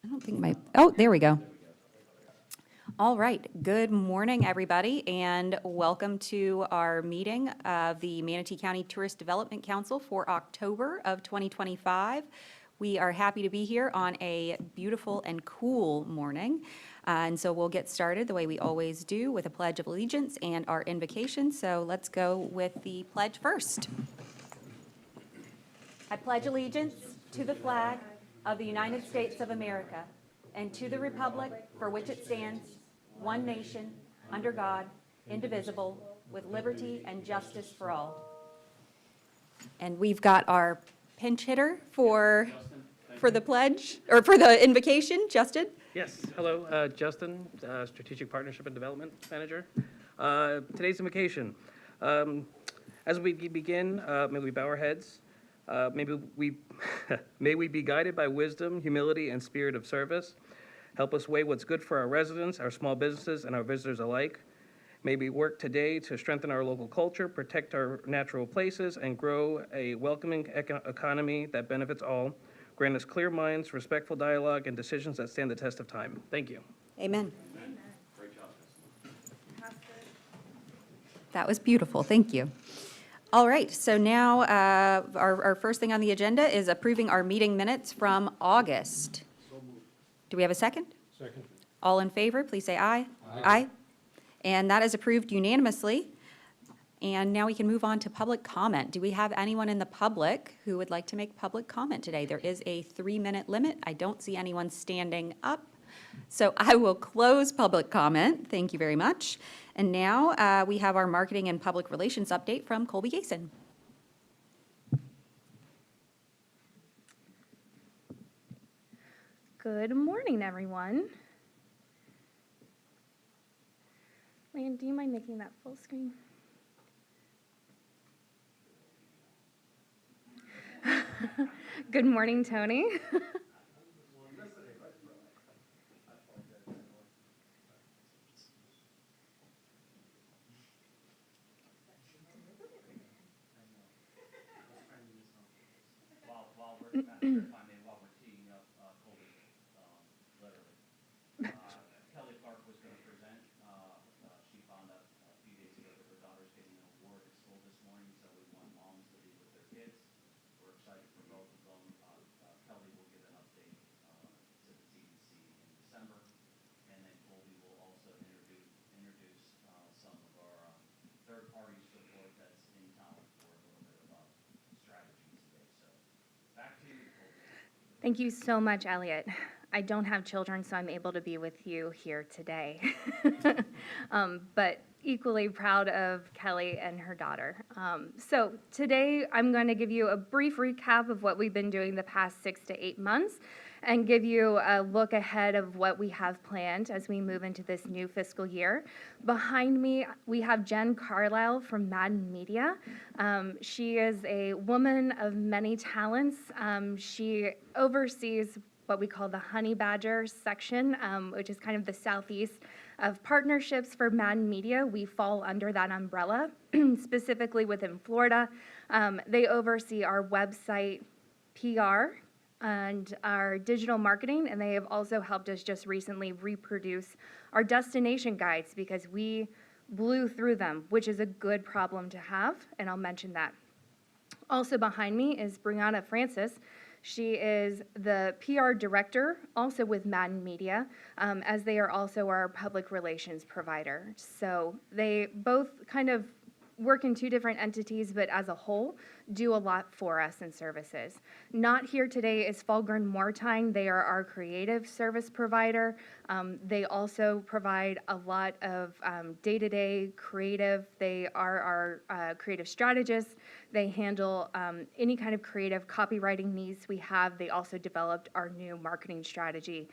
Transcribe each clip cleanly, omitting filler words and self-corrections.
I don't think my, oh, there we go. All right, good morning, everybody, and welcome to our meeting of the Manatee County Tourist Development Council for October of 2025. We are happy to be here on a beautiful and cool morning, and so we'll get started the way we always do with a Pledge of Allegiance and our invocation. So let's go with the pledge first. I pledge allegiance to the flag of the United States of America and to the republic for which it stands, one nation, under God, indivisible, with liberty and justice for all. And we've got our pinch hitter for the pledge, or for the invocation, Justin. Yes, hello, Justin, Strategic Partnership and Development Manager. Today's invocation. As we begin, may we bow our heads. May we be guided by wisdom, humility, and spirit of service. Help us weigh what's good for our residents, our small businesses, and our visitors alike. May we work today to strengthen our local culture, protect our natural places, and grow a welcoming economy that benefits all. Grant us clear minds, respectful dialogue, and decisions that stand the test of time. Thank you. Amen. Great job. That was beautiful. Thank you. All right, so now our first thing on the agenda is approving our meeting minutes from August. Do we have a second? Second. All in favor, please say aye. Aye. And that is approved unanimously. And now we can move on to public comment. Do we have anyone in the public who would like to make public comment today? There is a 3-minute limit. I don't see anyone standing up. So I will close public comment. Thank you very much. And now we have our marketing and public relations update from Colby Gason. Good morning, everyone. Lan, do you mind making that full screen? Good morning, Tony. Thank you so much, Elliot. I don't have children, so I'm able to be with you here today. But equally proud of Kelly and her daughter. So today I'm going to give you a brief recap of what we've been doing the past 6 to 8 months and give you a look ahead of what we have planned as we move into this new fiscal year. Behind me, we have Jen Carlisle from Manatee Media. She is a woman of many talents. She oversees what we call the Honey Badger section, which is kind of the southeast of partnerships for Manatee Media. We fall under that umbrella, specifically within Florida. They oversee our website PR and our digital marketing, and they have also helped us just recently reproduce our destination guides because we blew through them, which is a good problem to have, and I'll mention that. Also behind me is Brianna Francis. She is the PR director, also with Manatee Media, as they are also our public relations provider. So they both kind of work in two different entities, but as a whole, do a lot for us in services. Not here today is Falgren Moortine. They are our creative service provider. They also provide a lot of day-to-day creative. They are our creative strategists. They handle any kind of creative copywriting needs we have. They also developed our new marketing strategy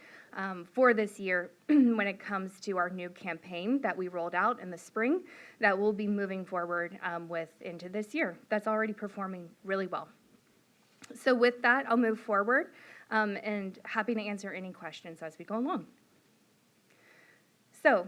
for this year when it comes to our new campaign that we rolled out in the spring that we'll be moving forward with into this year. That's already performing really well. So with that, I'll move forward and happy to answer any questions as we go along. So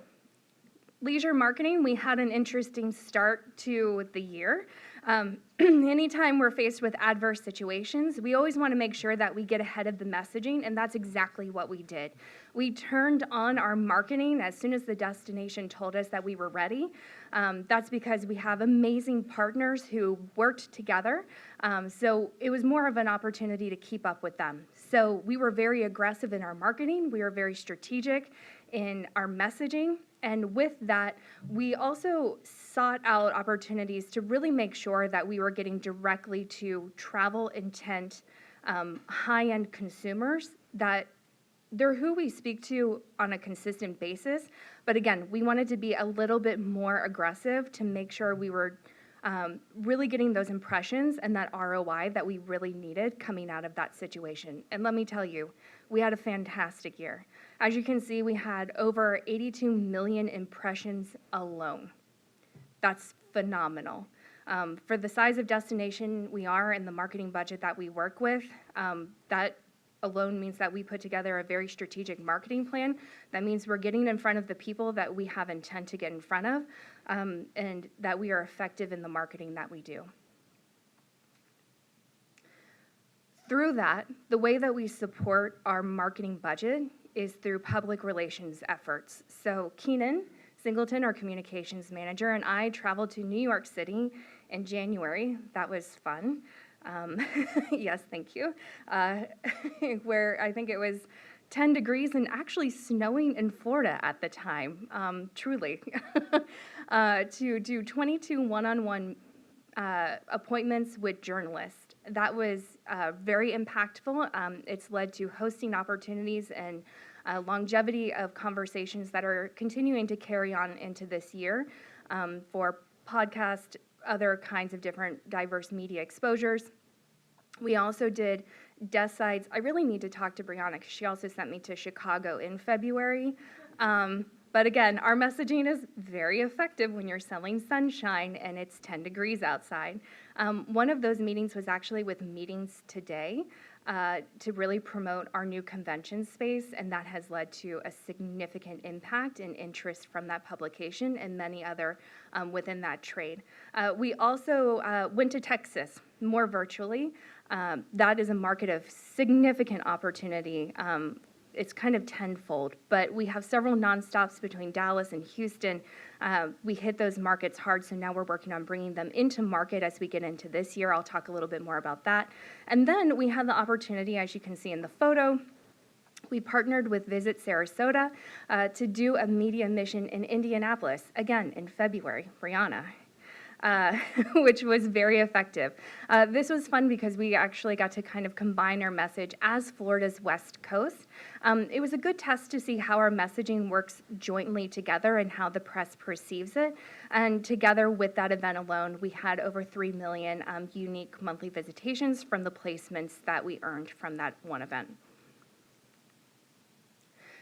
leisure marketing, we had an interesting start to the year. Anytime we're faced with adverse situations, we always want to make sure that we get ahead of the messaging, and that's exactly what we did. We turned on our marketing as soon as the destination told us that we were ready. That's because we have amazing partners who worked together, so it was more of an opportunity to keep up with them. So we were very aggressive in our marketing, we were very strategic in our messaging, and with that, we also sought out opportunities to really make sure that we were getting directly to travel intent, high-end consumers, that they're who we speak to on a consistent basis. But again, we wanted to be a little bit more aggressive to make sure we were really getting those impressions and that ROI that we really needed coming out of that situation. And let me tell you, we had a fantastic year. As you can see, we had over 82 million impressions alone. That's phenomenal. For the size of destination we are and the marketing budget that we work with, that alone means that we put together a very strategic marketing plan. That means we're getting in front of the people that we have intent to get in front of, and that we are effective in the marketing that we do. Through that, the way that we support our marketing budget is through public relations efforts. So Keenan Singleton, our communications manager, and I traveled to New York City in January. That was fun. Yes, thank you. Where I think it was 10 degrees and actually snowing in Florida at the time, truly. To do 22 one-on-one appointments with journalists. That was very impactful. It's led to hosting opportunities and longevity of conversations that are continuing to carry on into this year for podcast, other kinds of different diverse media exposures. We also did desk sides. I really need to talk to Brianna because she also sent me to Chicago in February. But again, our messaging is very effective when you're selling sunshine and it's 10 degrees outside. One of those meetings was actually with Meetings Today to really promote our new convention space, and that has led to a significant impact and interest from that publication and many other within that trade. We also went to Texas more virtually. That is a market of significant opportunity. It's kind of tenfold, but we have several nonstops between Dallas and Houston. We hit those markets hard, so now we're working on bringing them into market as we get into this year. I'll talk a little bit more about that. And then we had the opportunity, as you can see in the photo, we partnered with Visit Sarasota to do a media mission in Indianapolis, again, in February, Brianna. Which was very effective. This was fun because we actually got to kind of combine our message as Florida's West Coast. It was a good test to see how our messaging works jointly together and how the press perceives it. And together with that event alone, we had over 3 million unique monthly visitations from the placements that we earned from that one event.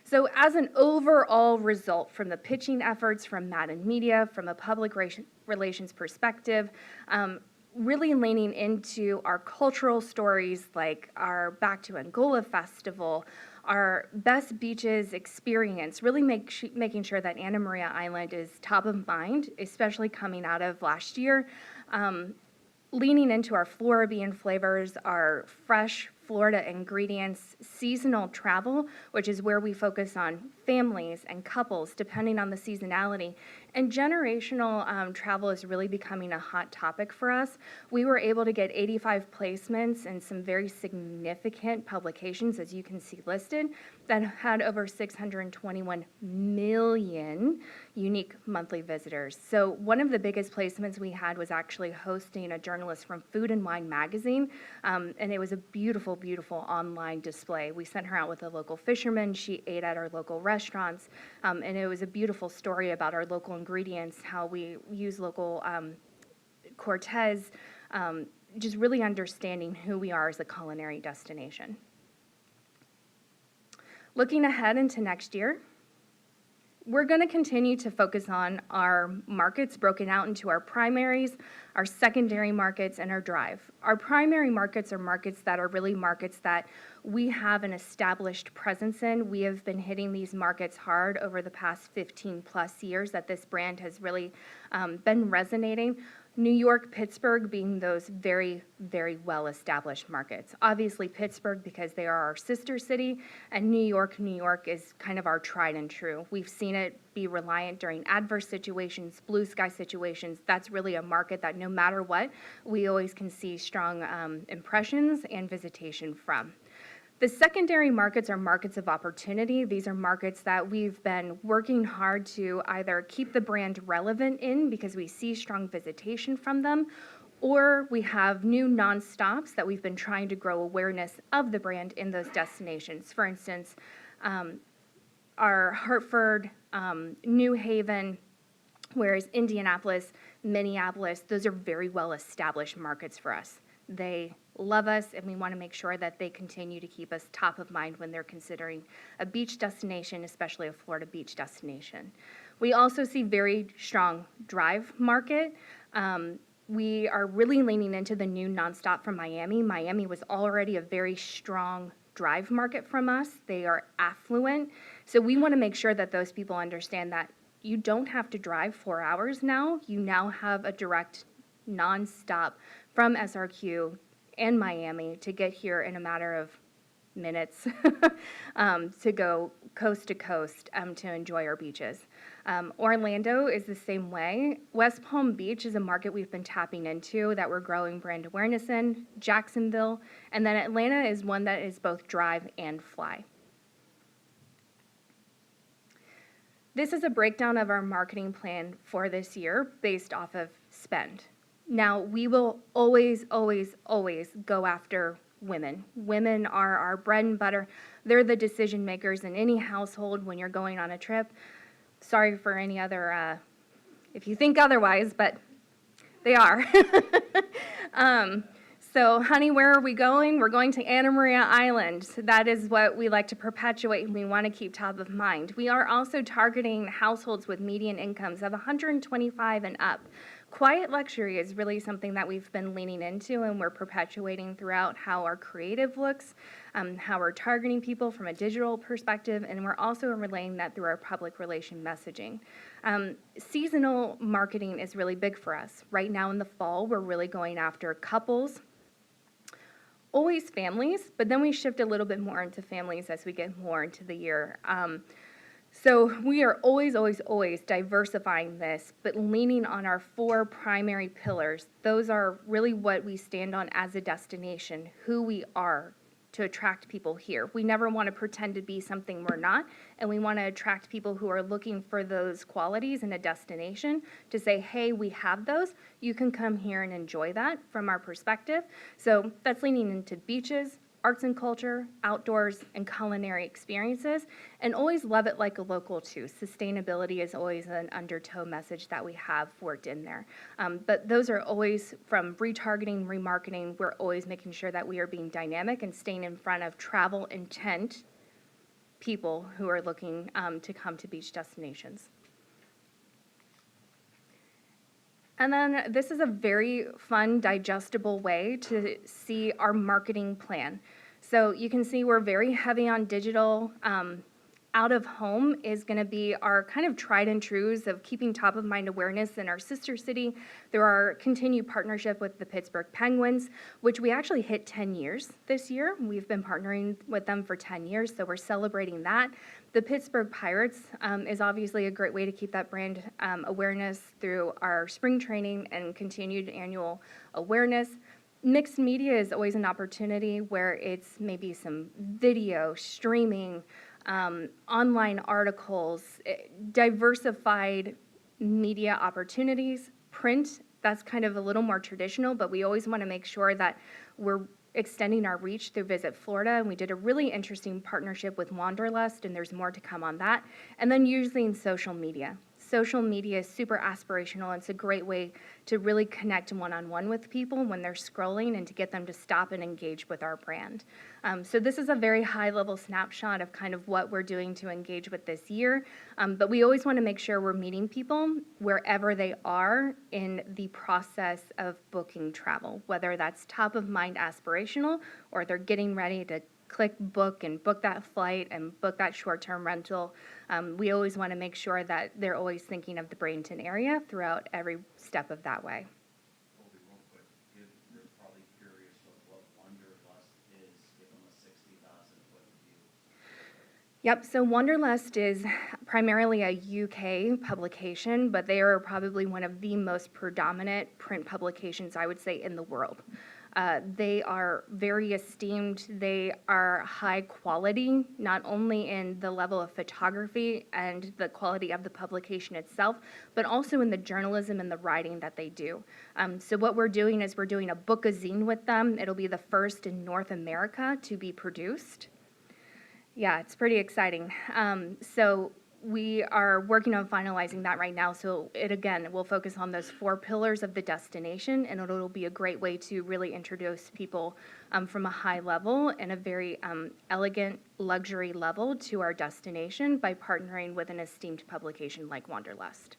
So as an overall result from the pitching efforts from Madden Media, from a public relations perspective, really leaning into our cultural stories like our Back to Angola Festival, our Best Beaches experience, really making sure that Anna Maria Island is top of mind, especially coming out of last year. Leaning into our Floridian flavors, our fresh Florida ingredients, seasonal travel, which is where we focus on families and couples, depending on the seasonality. And generational travel is really becoming a hot topic for us. We were able to get 85 placements and some very significant publications, as you can see listed, that had over 621 million unique monthly visitors. So one of the biggest placements we had was actually hosting a journalist from Food and Wine magazine, and it was a beautiful, beautiful online display. We sent her out with a local fisherman. She ate at our local restaurants, and it was a beautiful story about our local ingredients, how we use local Cortez, just really understanding who we are as a culinary destination. Looking ahead into next year, we're going to continue to focus on our markets broken out into our primaries, our secondary markets, and our drive. Our primary markets are markets that are really markets that we have an established presence in. We have been hitting these markets hard over the past 15 plus years that this brand has really been resonating. New York, Pittsburgh being those very, very well-established markets. Obviously Pittsburgh because they are our sister city, and New York is kind of our tried and true. We've seen it be reliant during adverse situations, blue sky situations. That's really a market that no matter what, we always can see strong impressions and visitation from. The secondary markets are markets of opportunity. These are markets that we've been working hard to either keep the brand relevant in because we see strong visitation from them, or we have new nonstops that we've been trying to grow awareness of the brand in those destinations. For instance, our Hartford, New Haven, whereas Indianapolis, Minneapolis, those are very well-established markets for us. They love us, and we want to make sure that they continue to keep us top of mind when they're considering a beach destination, especially a Florida beach destination. We also see very strong drive market. We are really leaning into the new nonstop from Miami. Miami was already a very strong drive market from us. They are affluent. So we want to make sure that those people understand that you don't have to drive 4 hours now. You now have a direct nonstop from SRQ and Miami to get here in a matter of minutes to go coast to coast to enjoy our beaches. Orlando is the same way. West Palm Beach is a market we've been tapping into that we're growing brand awareness in. Jacksonville, and then Atlanta is one that is both drive and fly. This is a breakdown of our marketing plan for this year based off of spend. Now, we will always, always, always go after women. Women are our bread and butter. They're the decision makers in any household when you're going on a trip. Sorry for any other, if you think otherwise, but they are. So, honey, where are we going? We're going to Anna Maria Island. That is what we like to perpetuate, and we want to keep top of mind. We are also targeting households with median incomes of $125 and up. Quiet luxury is really something that we've been leaning into, and we're perpetuating throughout how our creative looks, how we're targeting people from a digital perspective, and we're also relaying that through our public relation messaging. Seasonal marketing is really big for us. Right now in the fall, we're really going after couples, always families, but then we shift a little bit more into families as we get more into the year. So we are always, always, always diversifying this, but leaning on our 4 primary pillars. Those are really what we stand on as a destination, who we are to attract people here. We never want to pretend to be something we're not, and we want to attract people who are looking for those qualities in a destination to say, hey, we have those. You can come here and enjoy that from our perspective. So that's leaning into beaches, arts and culture, outdoors, and culinary experiences, and always love it like a local too. Sustainability is always an undertow message that we have worked in there. But those are always from retargeting, remarketing, we're always making sure that we are being dynamic and staying in front of travel intent people who are looking to come to beach destinations. And then this is a very fun, digestible way to see our marketing plan. So you can see we're very heavy on digital. Out of home is going to be our kind of tried and trues of keeping top of mind awareness in our sister city through our continued partnership with the Pittsburgh Penguins, which we actually hit 10 years this year. We've been partnering with them for 10 years, so we're celebrating that. The Pittsburgh Pirates is obviously a great way to keep that brand awareness through our spring training and continued annual awareness. Mixed media is always an opportunity where it's maybe some video, streaming, online articles, diversified media opportunities. Print, that's kind of a little more traditional, but we always want to make sure that we're extending our reach through Visit Florida, and we did a really interesting partnership with Wanderlust, and there's more to come on that. And then using social media. Social media is super aspirational. It's a great way to really connect one-on-one with people when they're scrolling and to get them to stop and engage with our brand. So this is a very high-level snapshot of kind of what we're doing to engage with this year. But we always want to make sure we're meeting people wherever they are in the process of booking travel, whether that's top-of-mind aspirational or they're getting ready to click book and book that flight and book that short-term rental. We always want to make sure that they're always thinking of the Bradenton area throughout every step of that way. Yep, so Wanderlust is primarily a UK publication, but they are probably one of the most predominant print publications, I would say, in the world. They are very esteemed. They are high quality, not only in the level of photography and the quality of the publication itself, but also in the journalism and the writing that they do. So what we're doing is we're doing a book-a-zine with them. It'll be the first in North America to be produced. Yeah, it's pretty exciting. So we are working on finalizing that right now. So it, again, will focus on those 4 pillars of the destination, and it'll be a great way to really introduce people from a high level and a very elegant luxury level to our destination by partnering with an esteemed publication like Wanderlust.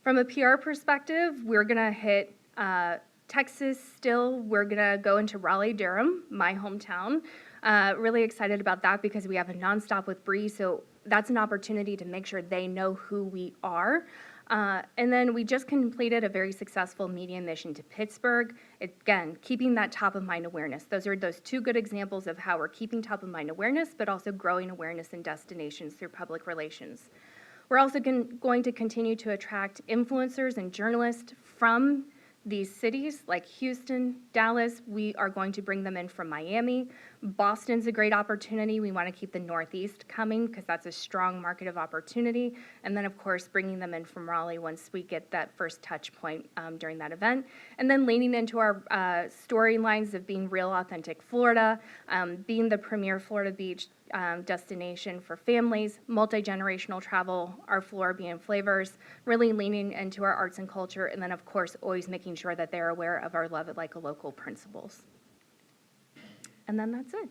From a PR perspective, we're gonna hit Texas still. We're gonna go into Raleigh-Durham, my hometown. Really excited about that because we have a nonstop with Bree, so that's an opportunity to make sure they know who we are. And then we just completed a very successful media mission to Pittsburgh. Again, keeping that top of mind awareness. Those are those 2 good examples of how we're keeping top of mind awareness, but also growing awareness in destinations through public relations. We're also going to continue to attract influencers and journalists from these cities like Houston, Dallas. We are going to bring them in from Miami. Boston's a great opportunity. We want to keep the Northeast coming because that's a strong market of opportunity. And then, of course, bringing them in from Raleigh once we get that first touch point during that event. And then leaning into our storylines of being real, authentic Florida, being the premier Florida beach destination for families, multi-generational travel, our Floridian flavors, really leaning into our arts and culture, and then, of course, always making sure that they're aware of our Love It Like a Local principles. And then that's it.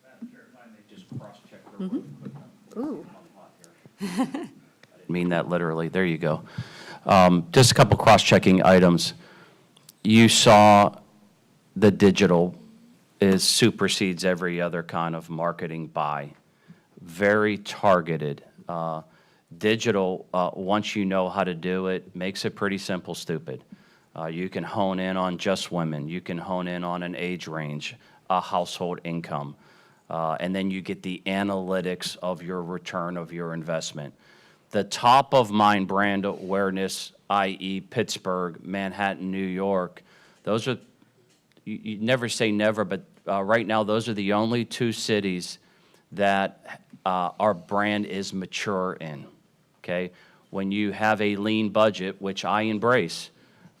Madam Chair, if I may just cross-check her really quick. Ooh. I didn't mean that literally. There you go. Just a couple cross-checking items. You saw the digital supersedes every other kind of marketing buy. Very targeted. Digital, once you know how to do it, makes it pretty simple, stupid. You can hone in on just women. You can hone in on an age range, a household income. And then you get the analytics of your return of your investment. The top of mind brand awareness, i.e. Pittsburgh, Manhattan, New York, those are, you never say never, but right now those are the only 2 cities that our brand is mature in, okay? When you have a lean budget, which I embrace,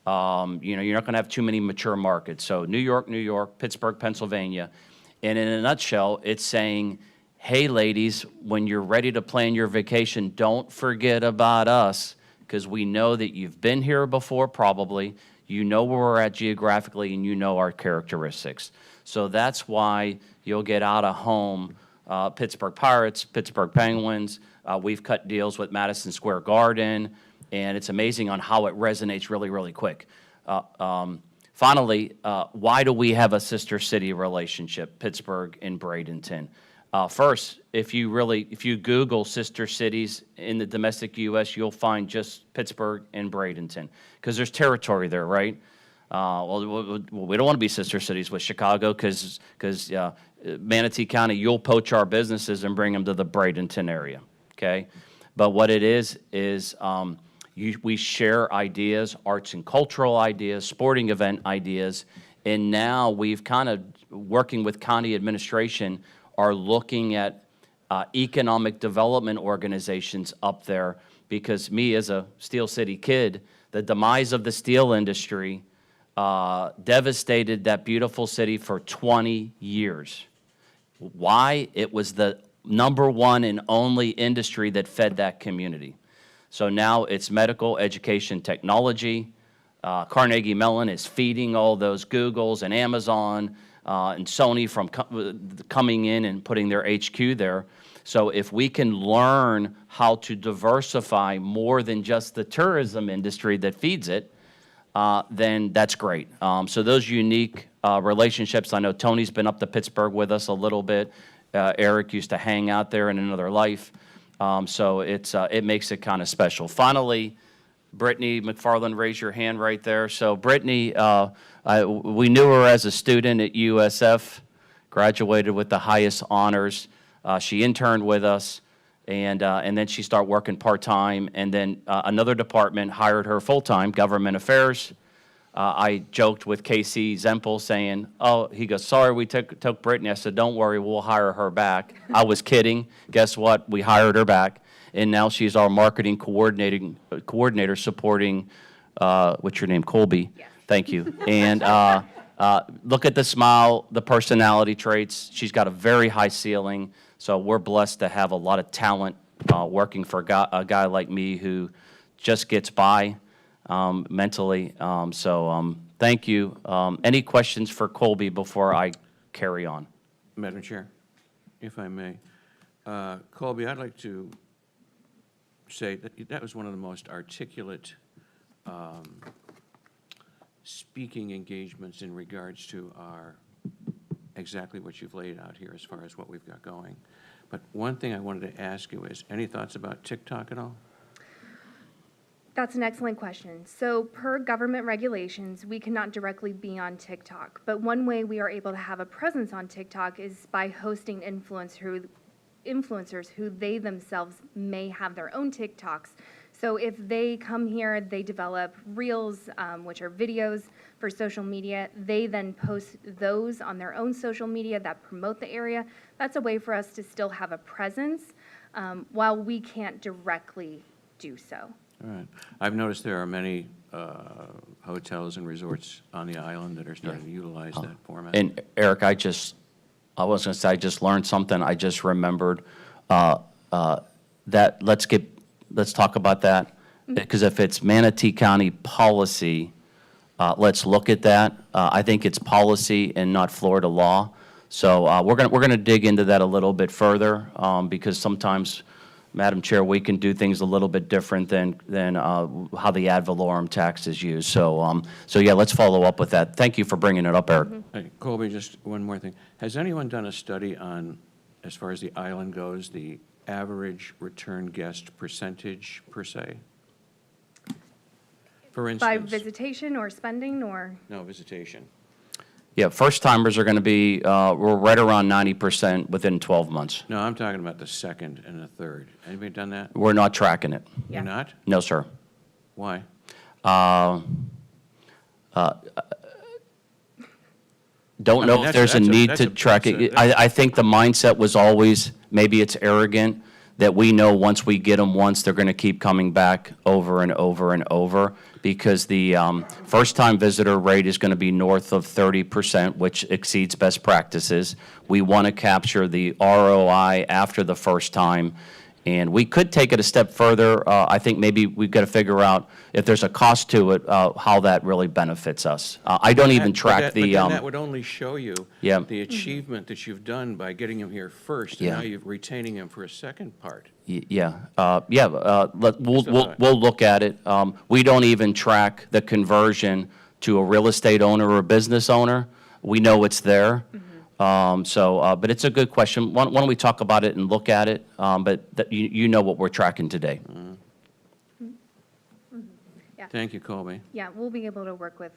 you know, you're not gonna have too many mature markets. So New York, Pittsburgh, Pennsylvania, and in a nutshell, it's saying, hey, ladies, when you're ready to plan your vacation, don't forget about us, because we know that you've been here before probably, you know where we're at geographically, and you know our characteristics. So that's why you'll get out of home Pittsburgh Pirates, Pittsburgh Penguins. We've cut deals with Madison Square Garden, and it's amazing on how it resonates really, really quick. Finally, why do we have a sister city relationship, Pittsburgh and Bradenton? First, if you Google sister cities in the domestic U.S., you'll find just Pittsburgh and Bradenton, because there's territory there, right? Well, we don't want to be sister cities with Chicago because Manatee County, you'll poach our businesses and bring them to the Bradenton area, okay? But what it is we share ideas, arts and cultural ideas, sporting event ideas, and now we've kind of, working with county administration, are looking at economic development organizations up there, because me as a Steel City kid, the demise of the steel industry devastated that beautiful city for 20 years. Why? It was the #1 and only industry that fed that community. So now it's medical, education, technology. Carnegie Mellon is feeding all those Googles and Amazon and Sony from coming in and putting their HQ there. So if we can learn how to diversify more than just the tourism industry that feeds it, then that's great. So those unique relationships, I know Tony's been up to Pittsburgh with us a little bit. Eric used to hang out there in another life. So it makes it kind of special. Finally, Brittany McFarland, raise your hand right there. So Brittany, we knew her as a student at USF, graduated with the highest honors. She interned with us, and then she started working part-time, and then another department hired her full-time, government affairs. I joked with Casey Zempel saying, oh, he goes, sorry, we took Brittany. I said, don't worry, we'll hire her back. I was kidding. Guess what? We hired her back. And now she's our marketing coordinator supporting, what's your name, Colby? Yes. Thank you. And look at the smile, the personality traits. She's got a very high ceiling. So we're blessed to have a lot of talent working for a guy like me who just gets by mentally. Thank you. Any questions for Colby before I carry on? Madam Chair, if I may. Colby, I'd like to say that was one of the most articulate speaking engagements in regards to exactly what you've laid out here as far as what we've got going. But one thing I wanted to ask you is, any thoughts about TikTok at all? That's an excellent question. So per government regulations, we cannot directly be on TikTok. But one way we are able to have a presence on TikTok is by hosting influencers who they themselves may have their own TikToks. So if they come here, they develop reels, which are videos for social media. They then post those on their own social media that promote the area. That's a way for us to still have a presence while we can't directly do so. All right. I've noticed there are many hotels and resorts on the island that are starting to utilize that format. And Eric, I was going to say, I just learned something. I just remembered that let's talk about that. Because if it's Manatee County policy, let's look at that. I think it's policy and not Florida law. So we're gonna dig into that a little bit further because sometimes, Madam Chair, we can do things a little bit different than how the ad valorem tax is used. So yeah, let's follow up with that. Thank you for bringing it up, Eric. Hey, Colby, just one more thing. Has anyone done a study on, as far as the island goes, the average return guest percentage per se? For instance. By visitation or spending or? No, visitation. Yeah, first-timers are going to be, we're right around 90% within 12 months. No, I'm talking about the second and the third. Anybody done that? We're not tracking it. Yeah. You're not? No, sir. Why? Don't I know mean, if there's a that's a- need that's to a- track that's it. a- I think the mindset was always, maybe it's arrogant, that we know once we get them once, they're going to keep coming back over and over and over, because the first-time visitor rate is going to be north of 30%, which exceeds best practices. We want to capture the ROI after the first time, and we could take it a step further. I think maybe we've got to figure out if there's a cost to it, how that really benefits us. I don't even track But the. then that would only show you Yeah. the achievement that you've done by getting him here first, and Yeah. now you're retaining him for a second part. Yeah, So, we'll look at it. We don't even track the conversion to a real estate owner or a business owner. We know it's there. But it's a good question. Why don't we talk about it and look at it? But you know what we're tracking today. Yeah. Thank you, Colby. Yeah, we'll be able to work with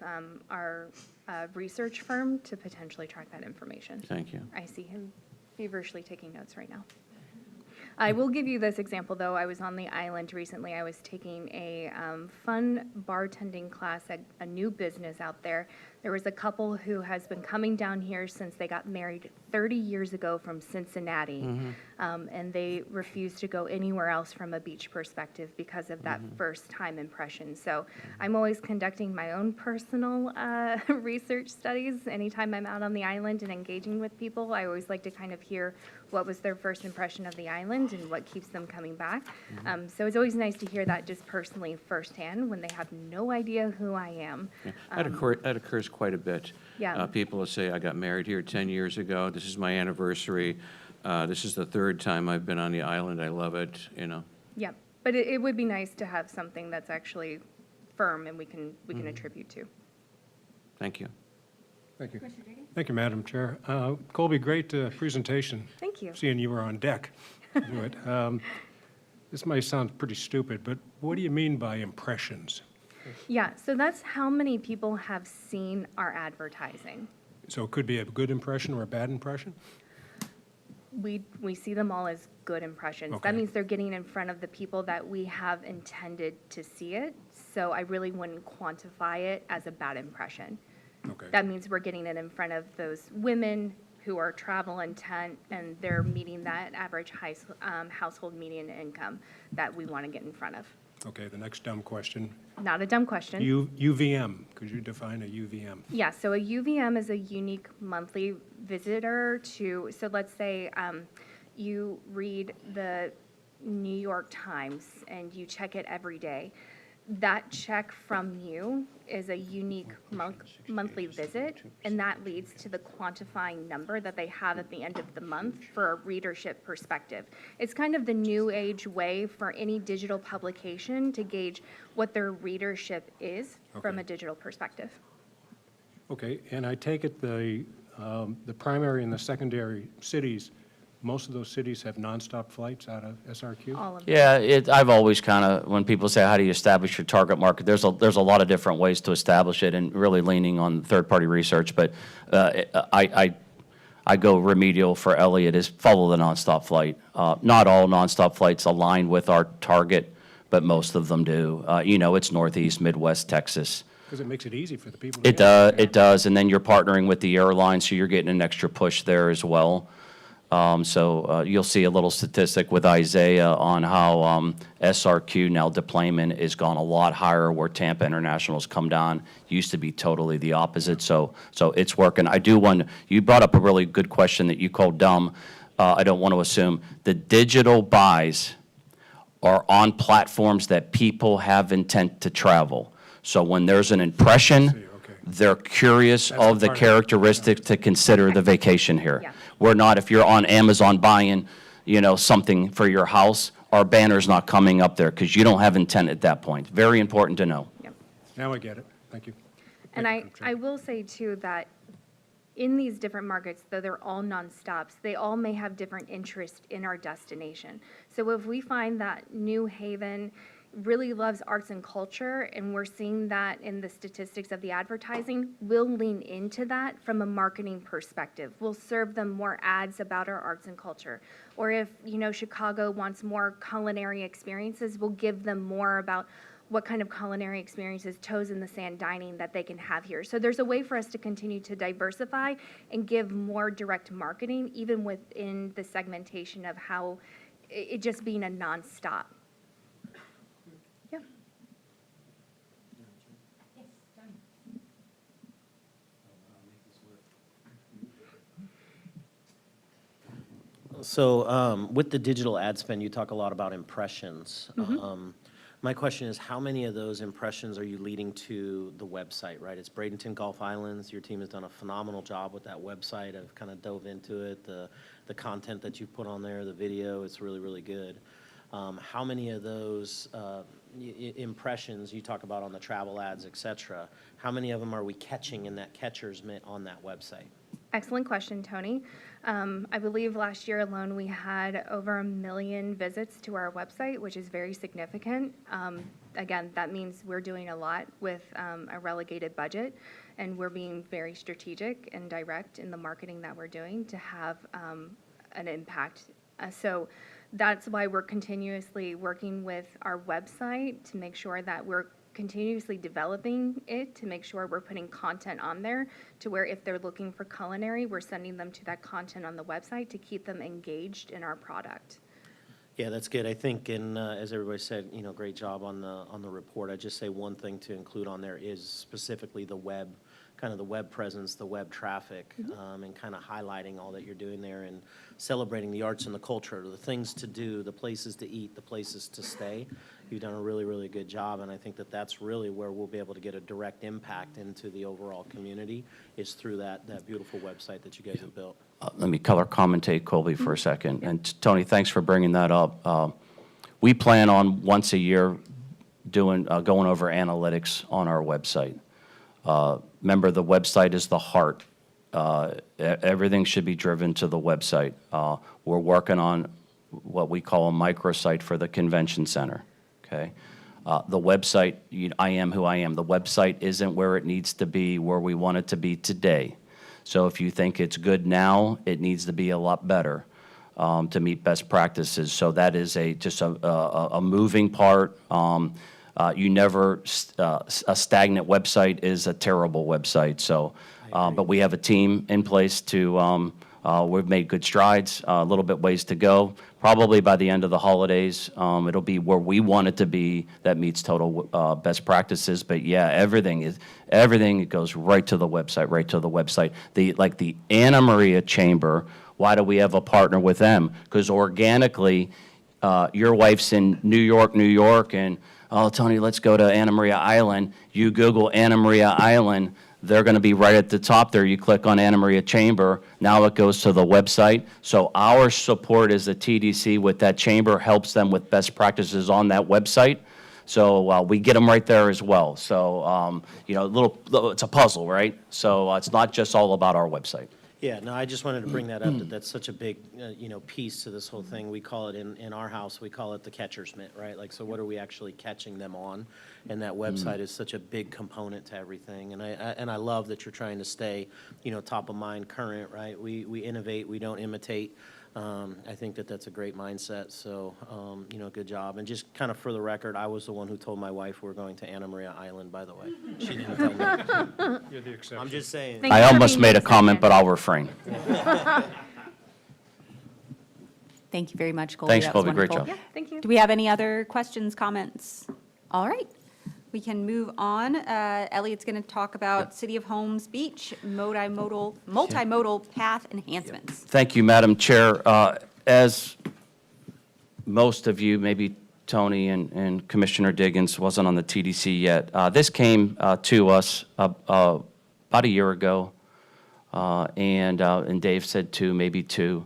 our research firm to potentially track that information. Thank you. I see him feverishly taking notes right now. I will give you this example, though. I was on the island recently. I was taking a fun bartending class at a new business out there. There was a couple who has been coming down here since they got married 30 years ago from Cincinnati. And they refused to go anywhere else from a beach perspective because of that first time impression. So I'm always conducting my own personal research studies anytime I'm out on the island and engaging with people. I always like to kind of hear what was their first impression of the island and what keeps them coming back. So it's always nice to hear that just personally firsthand when they have no idea who I am. That occurs quite a bit. Yeah. People will say, I got married here 10 years ago. This is my anniversary. This is the third time I've been on the island. I love it, you know. Yeah, but it would be nice to have something that's actually firm and we can attribute to. Thank you. Thank you. Thank you, Madam Chair. Colby, great presentation. Thank you. Seeing you were on deck. Do it. This might sound pretty stupid, but what do you mean by impressions? Yeah, so that's how many people have seen our advertising. So it could be a good impression or a bad impression? We see them all as good impressions. Okay. That means they're getting in front of the people that we have intended to see it. So I really wouldn't quantify it as a bad impression. Okay. That means we're getting it in front of those women who are travel intent and they're meeting that average household median income that we want to get in front of. Okay, the next dumb question. Not a dumb question. UVM, could you define a UVM? Yeah, so a UVM is a unique monthly visitor to, so let's say you read the New York Times and you check it every day. That check from you is a unique monthly visit, and that leads to the quantifying number that they have at the end of the month for a readership perspective. It's kind of the new age way for any digital publication to gauge what their readership is from Okay. a digital perspective. Okay, and I take it the primary and the secondary cities, most of those cities have nonstop flights out of SRQ? All of them. Yeah, I've always kind of, when people say, how do you establish your target market? There's a lot of different ways to establish it and really leaning on third-party research. But I go remedial for Elliott is follow the nonstop flight. Not all nonstop flights align with our target, but most of them do. It's Northeast, Midwest, Texas. Because it makes it easy for the people to It get. it does, and then you're partnering with the airline, so you're getting an extra push there as well. So you'll see a little statistic with Isaiah on how SRQ now deployment has gone a lot higher where Tampa International's come down. Used to be totally the opposite, so it's working. You brought up a really good question that you called dumb. I don't want to assume. The digital buys are on platforms that people have intent to travel. So when there's an impression, okay. they're curious That's the of the part- characteristics to consider the vacation here. Yeah. We're not, if you're on Amazon buying, something for your house, our banner's not coming up there because you don't have intent at that point. Very important to know. Yep. Now I get it. Thank you. And Thank you, I will say too that in these different markets, though they're all nonstops, they all may have different interest in our destination. So if we find that New Haven really loves arts and culture, and we're seeing that in the statistics of the advertising, we'll lean into that from a marketing perspective. We'll serve them more ads about our arts and culture. Or if, Chicago wants more culinary experiences, we'll give them more about what kind of culinary experiences, toes in the sand dining that they can have here. So there's a way for us to continue to diversify and give more direct marketing, even within the segmentation of how it just being a nonstop. Yeah. So with the digital ad spend, you talk a lot about impressions. My question is, how many of those impressions are you leading to the website, right? It's Bradenton Gulf Islands. Your team has done a phenomenal job with that website. I've kind of dove into it. The content that you put on there, the video, it's really, really good. How many of those impressions you talk about on the travel ads, et cetera, how many of them are we catching in that catcher's mitt on that website? Excellent question, Tony. I believe last year alone, we had over 1 million visits to our website, which is very significant. Again, that means we're doing a lot with a relegated budget, and we're being very strategic and direct in the marketing that we're doing to have an impact. So that's why we're continuously working with our website to make sure that we're continuously developing it, to make sure we're putting content on there to where if they're looking for culinary, we're sending them to that content on the website to keep them engaged in our product. Yeah, that's good. I think, and as everybody said, great job on the report. I'd just say one thing to include on there is specifically the web, kind of the web presence, the web traffic, and kind of highlighting all that you're doing there and celebrating the arts and the culture, the things to do, the places to eat, the places to stay. You've done a really, really good job, and I think that that's really where we'll be able to get a direct impact into the overall community is through that beautiful website that you guys have built. Let me color commentate Colby for a second. And Tony, thanks for bringing that up. We plan on once a year going over analytics on our website. Remember, the website is the heart. Everything should be driven to the website. We're working on what we call a microsite for the convention center, okay? The website, I am who I am. The website isn't where it needs to be, where we want it to be today. So if you think it's good now, it needs to be a lot better to meet best practices. So that is just a moving part. You never, a stagnant website is a terrible website. So, but we have a team in place to, we've made good strides, a little bit ways to go. Probably by the end of the holidays, it'll be where we want it to be that meets total best practices. But yeah, everything goes right to the website, right to the website. Like the Anna Maria Chamber, why do we have a partner with them? Because organically, your wife's in New York, and, oh, Tony, let's go to Anna Maria Island. You Google Anna Maria Island, they're going to be right at the top there. You click on Anna Maria Chamber. Now it goes to the website. So our support as a TDC with that chamber helps them with best practices on that website. So we get them right there as well. So, it's a puzzle, right? So it's not just all about our website. Yeah, no, I just wanted to bring that up, that's such a big, piece to this whole thing. We call it, in our house, we call it the catcher's mitt, right? Like, so what are we actually catching them on? And that website is such a big component to everything. And I love that you're trying to stay, top of mind, current, right? We innovate, we don't imitate. I think that's a great mindset, so, good job. And just kind of for the record, I was the one who told my wife we're going to Anna Maria Island, by the way. She didn't tell me. You're the exception. I'm just saying. Thank I you for almost being made a the comment, but exception. I'll refrain. Thank you very much, Colby. Thanks, That was Colby. Great wonderful. job. Yeah, thank you. Do we have any other questions, comments? All right, we can move on. Elliot's going to talk about City of Holmes Beach multimodal path enhancements. Thank you, Madam Chair. As most of you, maybe Tony and Commissioner Diggins wasn't on the TDC yet, this came to us about a year ago, and Dave said maybe two.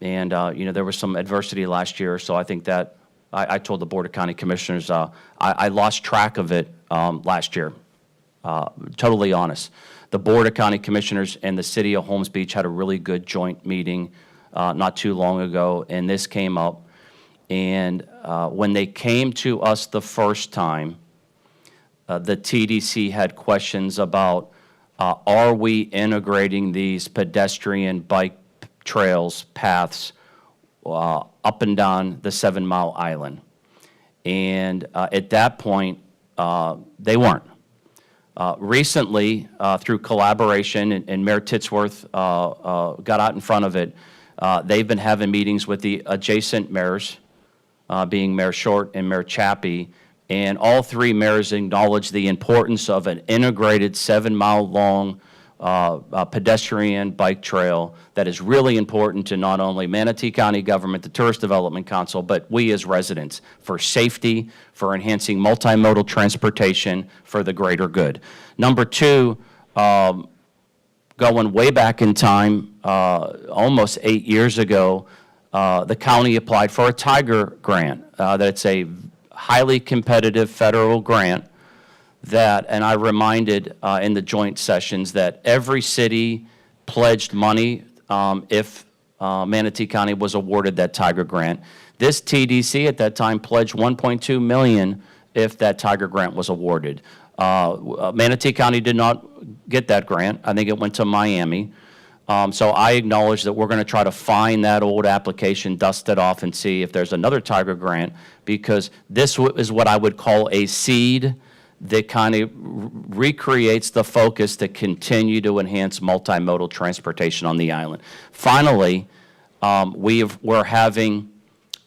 And, there was some adversity last year, so I think that I told the Board of County Commissioners I lost track of it last year, totally honest. The Board of County Commissioners and the City of Holmes Beach had a really good joint meeting not too long ago, and this came up. And when they came to us the first time, the TDC had questions about, are we integrating these pedestrian bike trails, paths, up and down the 7 Mile Island? And at that point, they weren't. Recently, through collaboration, and Mayor Titsworth got out in front of it, they've been having meetings with the adjacent mayors, being Mayor Short and Mayor Chappie, and all three mayors acknowledged the importance of an integrated 7 Mile long pedestrian bike trail that is really important to not only Manatee County government, the Tourist Development Council, but we as residents, for safety, for enhancing multimodal transportation, for the greater good. Number two, going way back in time, almost 8 years ago, the county applied for a Tiger grant. That's a highly competitive federal grant that, and I reminded in the joint sessions that every city pledged money if Manatee County was awarded that Tiger grant. This TDC at that time pledged $1.2 million if that Tiger grant was awarded. Manatee County did not get that grant. I think it went to Miami. So I acknowledge that we're going to try to find that old application, dust it off, and see if there's another Tiger grant, because this is what I would call a seed that kind of recreates the focus to continue to enhance multimodal transportation on the island. Finally, we're having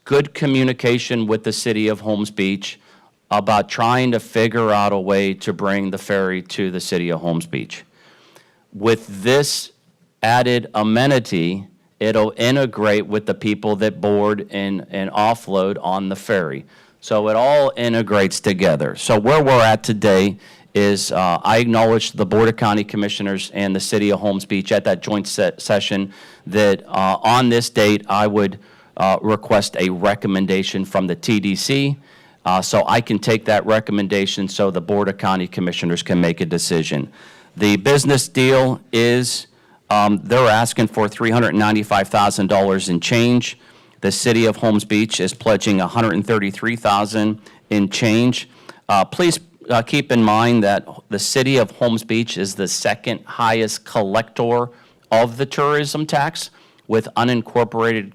good communication with the City of Holmes Beach about trying to figure out a way to bring the ferry to the City of Holmes Beach. With this added amenity, it'll integrate with the people that board and offload on the ferry. So it all integrates together. So where we're at today is I acknowledge the Board of County Commissioners and the City of Holmes Beach at that joint session that on this date I would request a recommendation from the TDC so I can take that recommendation so the Board of County Commissioners can make a decision. The business deal is they're asking for $395,000 in change. The city of Holmes Beach is pledging $133,000 in change. Please keep in mind that the city of Holmes Beach is the second highest collector of the tourism tax, with unincorporated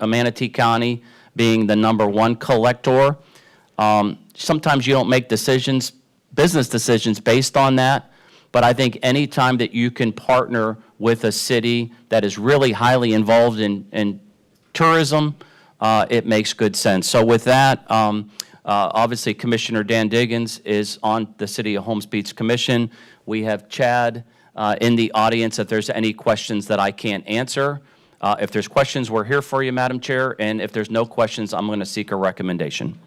Manatee County being the #1 collector. Sometimes you don't make decisions, business decisions based on that, but I think any time that you can partner with a city that is really highly involved in tourism, it makes good sense. So with that, obviously Commissioner Dan Diggins is on the City of Holmes Beach Commission. We have Chad in the audience if there's any questions that I can't answer. If there's questions, we're here for you, Madam Chair, and if there's no questions, I'm going to seek a recommendation.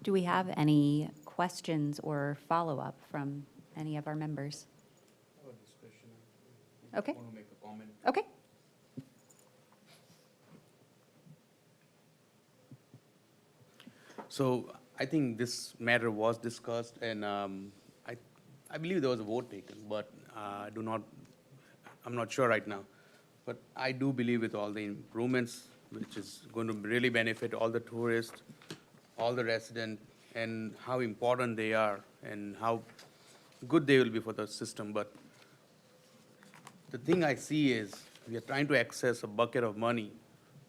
Do we have any questions or follow-up from any of our members? Okay. Okay. So I think this matter was discussed, and I believe there was a vote taken, but I'm not sure right now. But I do believe with all the improvements, which is going to really benefit all the tourists, all the residents, and how important they are, and how good they will be for the system. But the thing I see is we are trying to access a bucket of money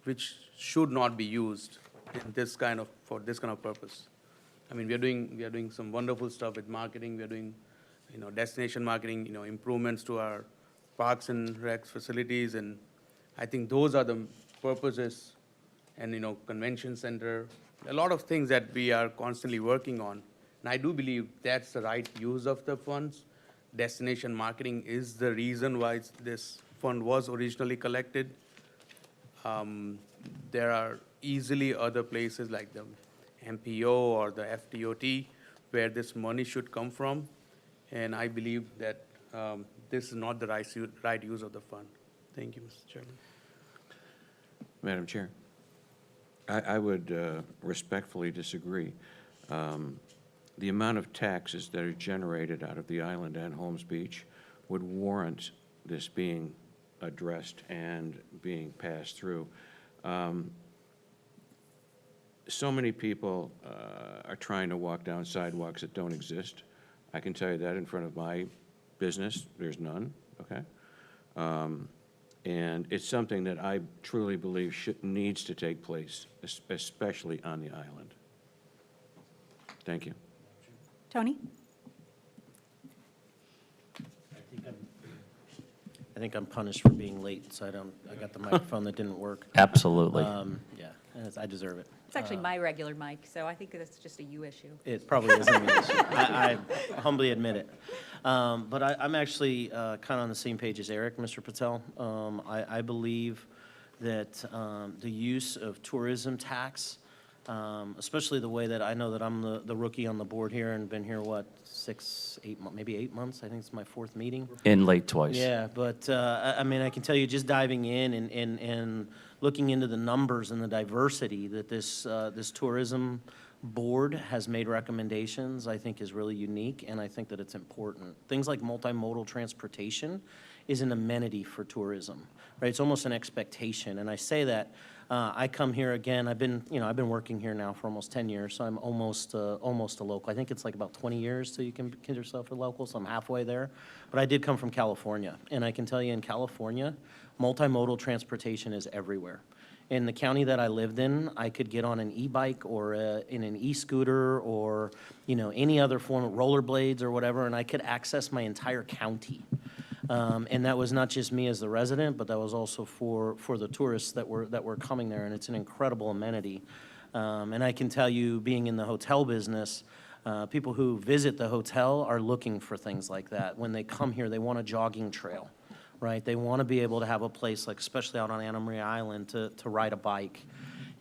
which should not be used in this kind of, for this kind of purpose. I mean, we are doing some wonderful stuff with marketing. We are doing, destination marketing, improvements to our parks and rec facilities, and I think those are the purposes, and, convention center, a lot of things that we are constantly working on. And I do believe that's the right use of the funds. Destination marketing is the reason why this fund was originally collected. There are easily other places like the MPO or the FDOT where this money should come from. And I believe that this is not the right use of the fund. Thank you, Mr. Chairman. Madam Chair, I would respectfully disagree. The amount of taxes that are generated out of the island and Holmes Beach would warrant this being addressed and being passed through. So many people are trying to walk down sidewalks that don't exist. I can tell you that in front of my business, there's none, okay? And it's something that I truly believe needs to take place, especially on the island. Thank you. Tony? I think I'm punished for being late, so I got the microphone that didn't work. Absolutely. Yeah, and I deserve it. It's actually my regular mic, so I think that's just a you issue. It probably is a me issue. I humbly admit it. But I'm actually kind of on the same page as Eric, Mr. Patel. I believe that the use of tourism tax, especially the way that I know that I'm the rookie on the board here and been here, 6, 8 months, maybe 8 months? I think it's my 4th meeting. In late twice. Yeah, but I mean, I can tell you, just diving in and looking into the numbers and the diversity that this tourism board has made recommendations, I think is really unique, and I think that it's important. Things like multimodal transportation is an amenity for tourism, right? It's almost an expectation, and I say that. I come here again. I've been working here now for almost 10 years, so I'm almost a local. I think it's like about 20 years till you can consider yourself a local, so I'm halfway there. But I did come from California, and I can tell you in California, multimodal transportation is everywhere. In the county that I lived in, I could get on an e-bike or in an e-scooter or, any other form of rollerblades or whatever, and I could access my entire county. And that was not just me as the resident, but that was also for the tourists that were coming there, and it's an incredible amenity. And I can tell you, being in the hotel business, people who visit the hotel are looking for things like that. When they come here, they want a jogging trail, right? They want to be able to have a place, like especially out on Anna Maria Island, to ride a bike.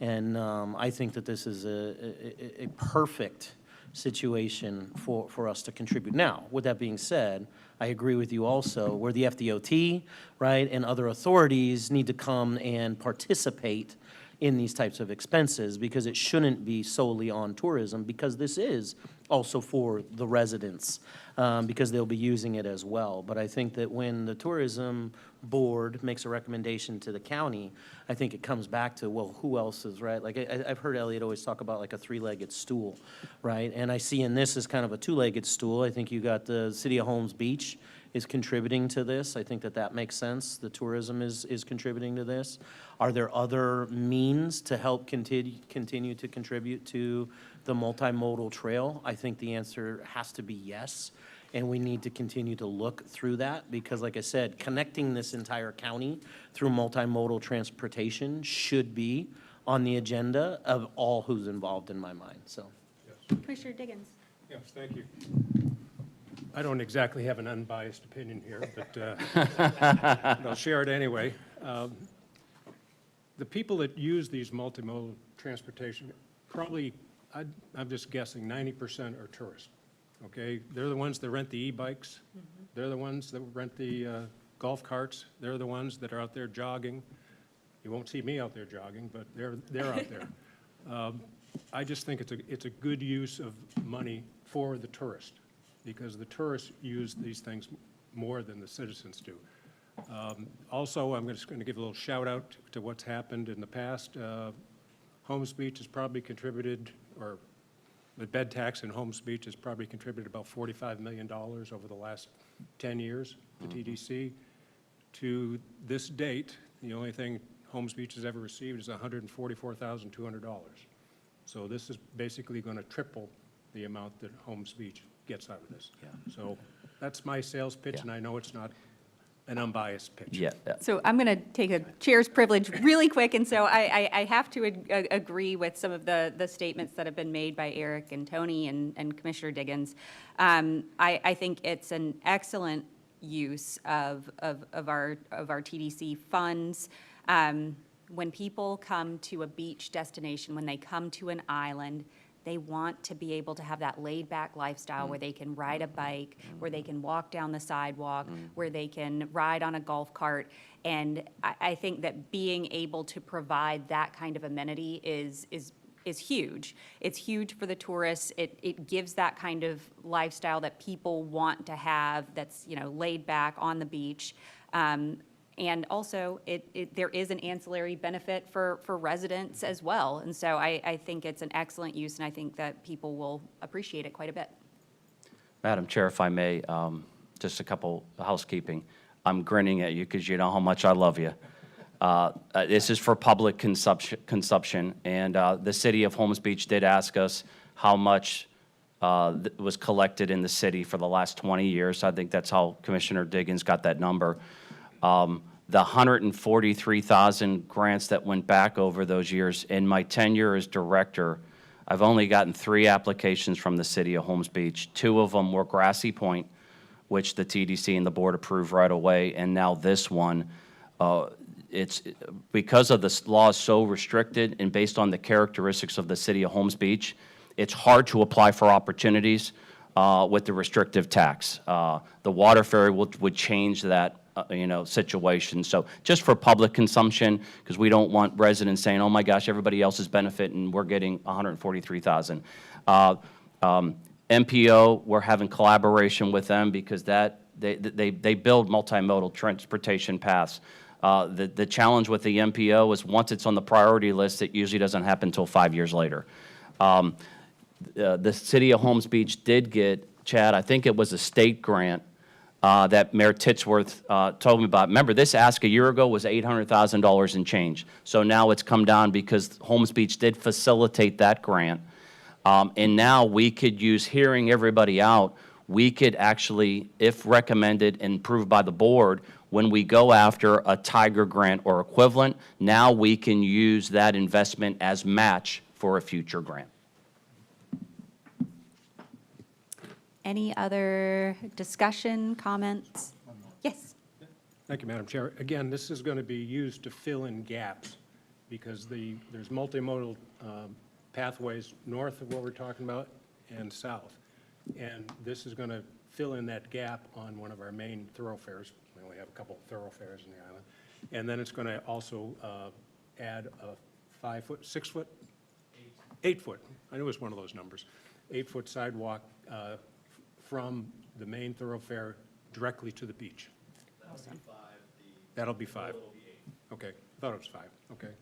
And I think that this is a perfect situation for us to contribute. Now, with that being said, I agree with you also, where the FDOT, right, and other authorities need to come and participate in these types of expenses, because it shouldn't be solely on tourism, because this is also for the residents, because they'll be using it as well. But I think that when the tourism board makes a recommendation to the county, I think it comes back to, well, who else is, right? Like, I've heard Elliot always talk about like a three-legged stool, right? And I see in this as kind of a two-legged stool. I think you got the city of Holmes Beach is contributing to this. I think that that makes sense. The tourism is contributing to this. Are there other means to help continue to contribute to the multimodal trail? I think the answer has to be yes. And we need to continue to look through that, because like I said, connecting this entire county through multimodal transportation should be on the agenda of all who's involved in my mind, so. Commissioner Diggins. Yes, thank you. I don't exactly have an unbiased opinion here, but I'll share it anyway. The people that use these multimodal transportation, probably, I'm just guessing, 90% are tourists, okay? They're the ones that rent the e-bikes. They're the ones that rent the golf carts. They're the ones that are out there jogging. You won't see me out there jogging, but they're out there. I just think it's a good use of money for the tourist, because the tourists use these things more than the citizens do. Also, I'm just going to give a little shout out to what's happened in the past. Holmes Beach has probably contributed, or the bed tax in Holmes Beach has probably contributed about $45 million over the last 10 years to TDC. To this date, the only thing Holmes Beach has ever received is $144,200. So this is basically going to triple the amount that Holmes Beach gets out of this. So that's my sales pitch, and I know it's not an unbiased pitch. Yeah. So I'm going to take a chair's privilege really quick, and so I have to agree with some of the statements that have been made by Eric and Tony and Commissioner Diggins. I think it's an excellent use of our TDC funds. When people come to a beach destination, when they come to an island, they want to be able to have that laid-back lifestyle where they can ride a bike, where they can walk down the sidewalk, where they can ride on a golf cart. And I think that being able to provide that kind of amenity is huge. It's huge for the tourists. It gives that kind of lifestyle that people want to have, that's, you know, laid back on the beach. And also, there is an ancillary benefit for residents as well. And so I think it's an excellent use, and I think that people will appreciate it quite a bit. Madam Chair, if I may, just a couple housekeeping. I'm grinning at you because you know how much I love you. This is for public consumption, and the city of Holmes Beach did ask us how much was collected in the city for the last 20 years. I think that's how Commissioner Diggins got that number. The 143,000 grants that went back over those years, in my tenure as director, I've only gotten 3 applications from the city of Holmes Beach. 2 of them were Grassy Point, which the TDC and the board approved right away, and now this one. It's because of this law is so restricted and based on the characteristics of the city of Holmes Beach, it's hard to apply for opportunities with the restrictive tax. The water ferry would change that situation. So just for public consumption, because we don't want residents saying, oh my gosh, everybody else is benefiting, and we're getting 143,000. MPO, we're having collaboration with them because they build multimodal transportation paths. The challenge with the MPO is once it's on the priority list, it usually doesn't happen until 5 years later. The city of Holmes Beach did get, Chad, I think it was a state grant that Mayor Titsworth told me about. Remember, this ask a year ago was $800,000 and change. So now it's come down because Holmes Beach did facilitate that grant. And now we could use hearing everybody out. We could actually, if recommended and approved by the board, when we go after a Tiger grant or equivalent, now we can use that investment as match for a future grant. Any other discussion, comments? Yes. Thank you, Madam Chair. Again, this is going to be used to fill in gaps because there's multimodal pathways north of what we're talking about and south. And this is going to fill in that gap on one of our main thoroughfares. We only have a couple of thoroughfares in the island. And then it's going to also add a 5 foot, 6 foot? 8 foot. I knew it was one of those numbers. 8-foot sidewalk from the main thoroughfare directly to the beach. That'll be 5. Okay, thought it was 5, okay.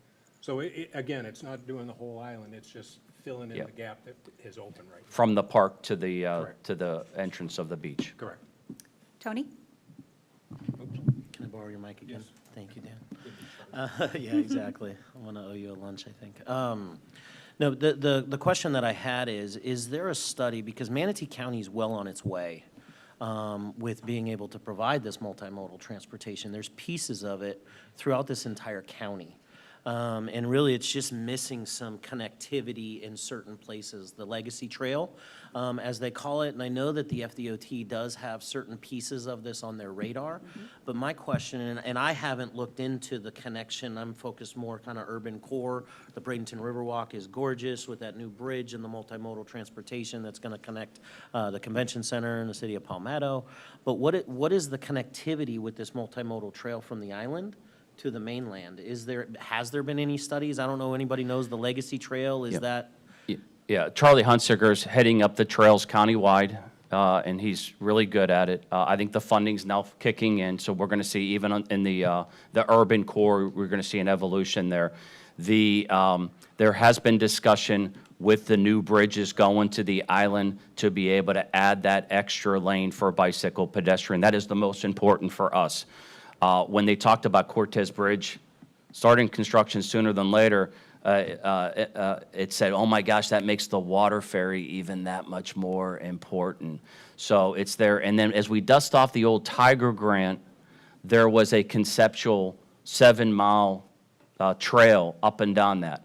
So again, it's not doing the whole island, it's just filling in Yeah. the gap that is open right now. From the park to the, Correct. to the entrance of the beach. Correct. Tony? Can I borrow your mic again? Yes. Thank you, Dan. Yeah, exactly. I want to owe you a lunch, I think. No, the question that I had is there a study, because Manatee County is well on its way with being able to provide this multimodal transportation. There's pieces of it throughout this entire county. And really, it's just missing some connectivity in certain places. The Legacy Trail, as they call it, and I know that the FDOT does have certain pieces of this on their radar. But my question, and I haven't looked into the connection, I'm focused more kind of urban core. The Bradenton Riverwalk is gorgeous with that new bridge and the multimodal transportation that's going to connect the convention center and the city of Palmetto. But what is the connectivity with this multimodal trail from the island to the mainland? Has there been any studies? I don't know, anybody knows the Legacy Trail, is Yep. that? Yeah, Charlie Hunsaker's heading up the trails countywide, and he's really good at it. I think the funding's now kicking in, so we're going to see even in the urban core, we're going to see an evolution there. There has been discussion with the new bridges going to the island to be able to add that extra lane for bicycle pedestrian. That is the most important for us. When they talked about Cortez Bridge, starting construction sooner than later, it said, oh my gosh, that makes the water ferry even that much more important. So it's there. And then as we dust off the old Tiger grant, there was a conceptual 7-mile trail up and down that.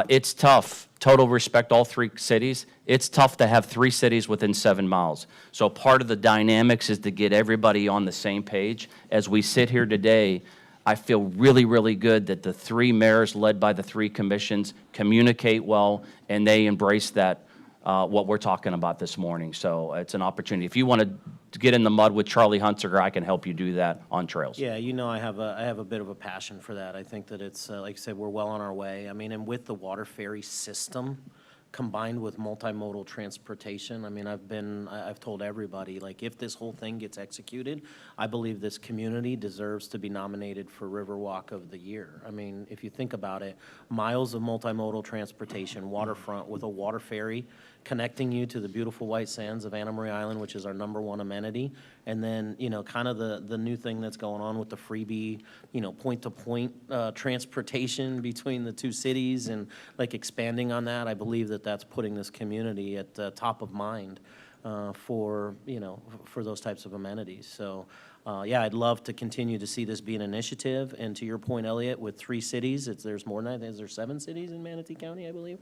It's tough. Total respect, all 3 cities. It's tough to have 3 cities within 7 miles. So part of the dynamics is to get everybody on the same page. As we sit here today, I feel really, really good that the 3 mayors led by the 3 commissions communicate well, and they embrace that, what we're talking about this morning. So it's an opportunity. If you want to get in the mud with Charlie Hunsaker, I can help you do that on trails. Yeah, you know, I have a bit of a passion for that. I think that it's, like I said, we're well on our way. I mean, and with the water ferry system combined with multimodal transportation, I mean, I've told everybody, like, if this whole thing gets executed, I believe this community deserves to be nominated for Riverwalk of the Year. I mean, if you think about it, miles of multimodal transportation, waterfront with a water ferry connecting you to the beautiful white sands of Anna Maria Island, which is our #1 amenity. And then, you know, kind of the new thing that's going on with the freebie, you know, point-to-point transportation between the 2 cities and like expanding on that. I believe that that's putting this community at the top of mind for, you know, for those types of amenities. So, yeah, I'd love to continue to see this be an initiative. And to your point, Elliot, with 3 cities, there's more than that. Is there 7 cities in Manatee County, I believe?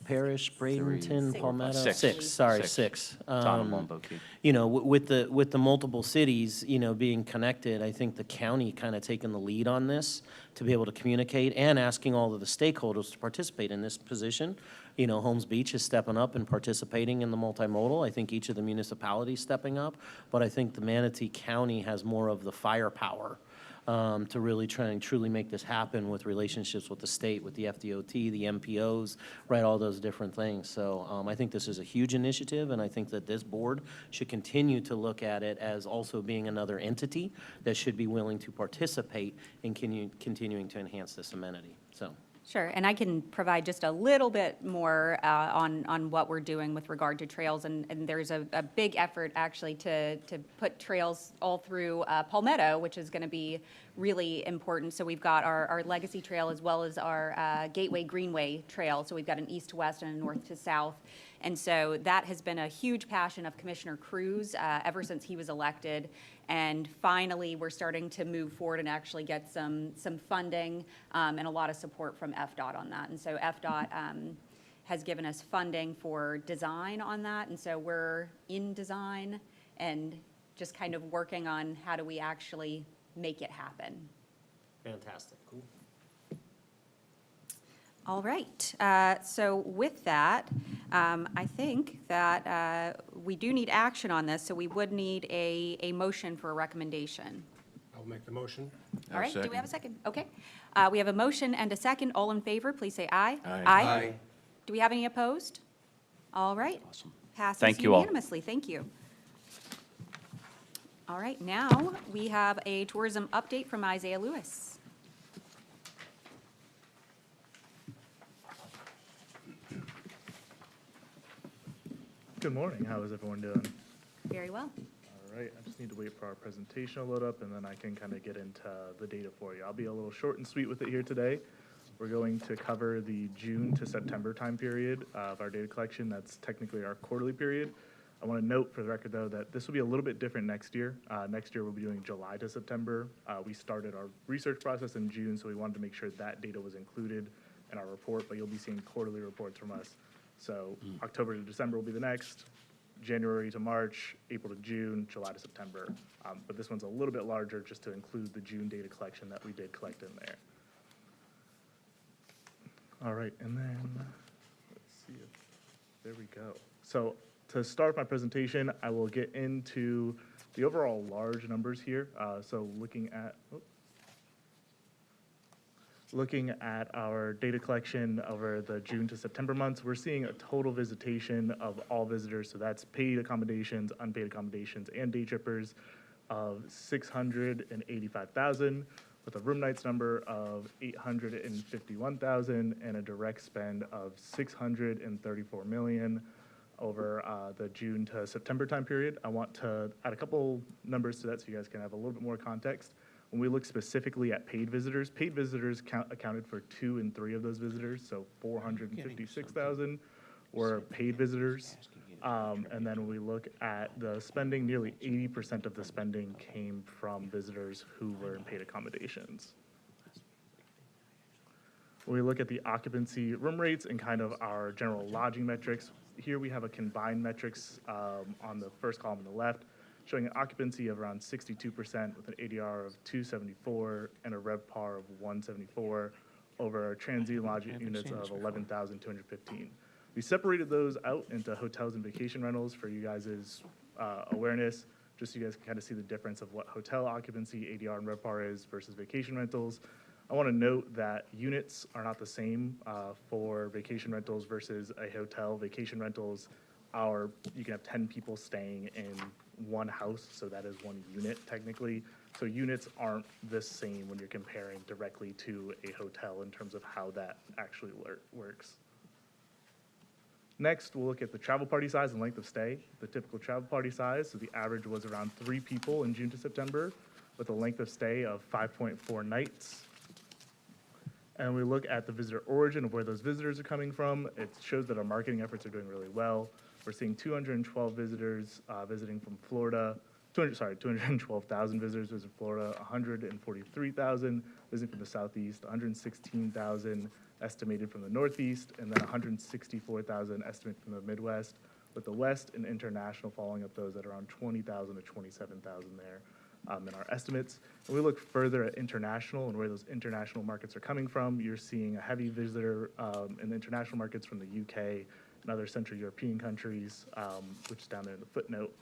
Parish, Bradenton, Six. Palmetto? Six. Sorry, Six. 6. Town of Monbokey. You know, with the multiple cities, you know, being connected, I think the county kind of taking the lead on this to be able to communicate and asking all of the stakeholders to participate in this position. You know, Holmes Beach is stepping up and participating in the multimodal. I think each of the municipalities stepping up, but I think the Manatee County has more of the firepower to really try and truly make this happen with relationships with the state, with the FDOT, the MPOs, right, all those different things. So I think this is a huge initiative, and I think that this board should continue to look at it as also being another entity that should be willing to participate in continuing to enhance this amenity, so. Sure, and I can provide just a little bit more on what we're doing with regard to trails, and there's a big effort actually to put trails all through Palmetto, which is going to be really important. So we've got our Legacy Trail as well as our Gateway Greenway Trail, so we've got an east to west and a north to south. And so that has been a huge passion of Commissioner Cruz ever since he was elected. And finally, we're starting to move forward and actually get some funding and a lot of support from FDOT on that. And so FDOT has given us funding for design on that. And so we're in design and just kind of working on how do we actually make it happen. Fantastic, cool. All right, so with that, I think that we do need action on this, so we would need a motion for a recommendation. I'll I'll make the motion. All right, do we second. have a second? Okay. We have a motion and a second. All in favor, please say aye. Aye. Do we have any opposed? All right. Awesome. Passes Thank you all. unanimously. Thank you. All right, now we have a tourism update from Isaiah Lewis. Good morning. How is everyone doing? Very well. All right, I just need to wait for our presentation to load up, and then I can kind of get into the data for you. I'll be a little short and sweet with it here today. We're going to cover the June to September time period of our data collection. That's technically our quarterly period. I want to note for the record, though, that this will be a little bit different next year. Next year, we'll be doing July to September. We started our research process in June, so we wanted to make sure that data was included in our report, but you'll be seeing quarterly reports from us. So October to December will be the next, January to March, April to June, July to September. But this one's a little bit larger just to include the June data collection that we did collect in there. All right, and then, let's see if, there we go. So to start my presentation, I will get into the overall large numbers here. So looking at our data collection over the June to September months, we're seeing a total visitation of all visitors, so that's paid accommodations, unpaid accommodations, and day trippers of 685,000, with a room nights number of 851,000 and a direct spend of 634 million over the June to September time period. I want to add a couple numbers to that so you guys can have a little bit more context. When we look specifically at paid visitors accounted for 2 and 3 of those visitors, so 456,000 were paid visitors. And then when we look at the spending, nearly 80% of the spending came from visitors who were in paid accommodations. When we look at the occupancy room rates and kind of our general lodging metrics, here we have a combined metrics on the first column on the left, showing an occupancy of around 62% with an ADR of 274 and a RevPAR of 174 over our transient lodging units of 11,215. We separated those out into hotels and vacation rentals for you guys' awareness, just so you guys can kind of see the difference of what hotel occupancy, ADR, and RevPAR is versus vacation rentals. I want to note that units are not the same for vacation rentals versus a hotel. Vacation rentals you can have 10 people staying in one house, so that is one unit technically. So units aren't the same when you're comparing directly to a hotel in terms of how that actually works. Next, we'll look at the travel party size and length of stay. The typical travel party size, so the average was around 3 people in June to September with a length of stay of 5.4 nights. And we look at the visitor origin of where those visitors are coming from. It shows that our marketing efforts are doing really well. We're seeing 212 visitors visiting from Florida, 212,000 visitors visiting Florida, 143,000 visiting from the Southeast, 116,000 estimated from the Northeast, and then 164,000 estimated from the Midwest, with the West and international following up those at around 20,000 to 27,000 there in our estimates. And we look further at international and where those international markets are coming from. You're seeing a heavy visitor in the international markets from the UK and other Central European countries, which is down there in the footnote.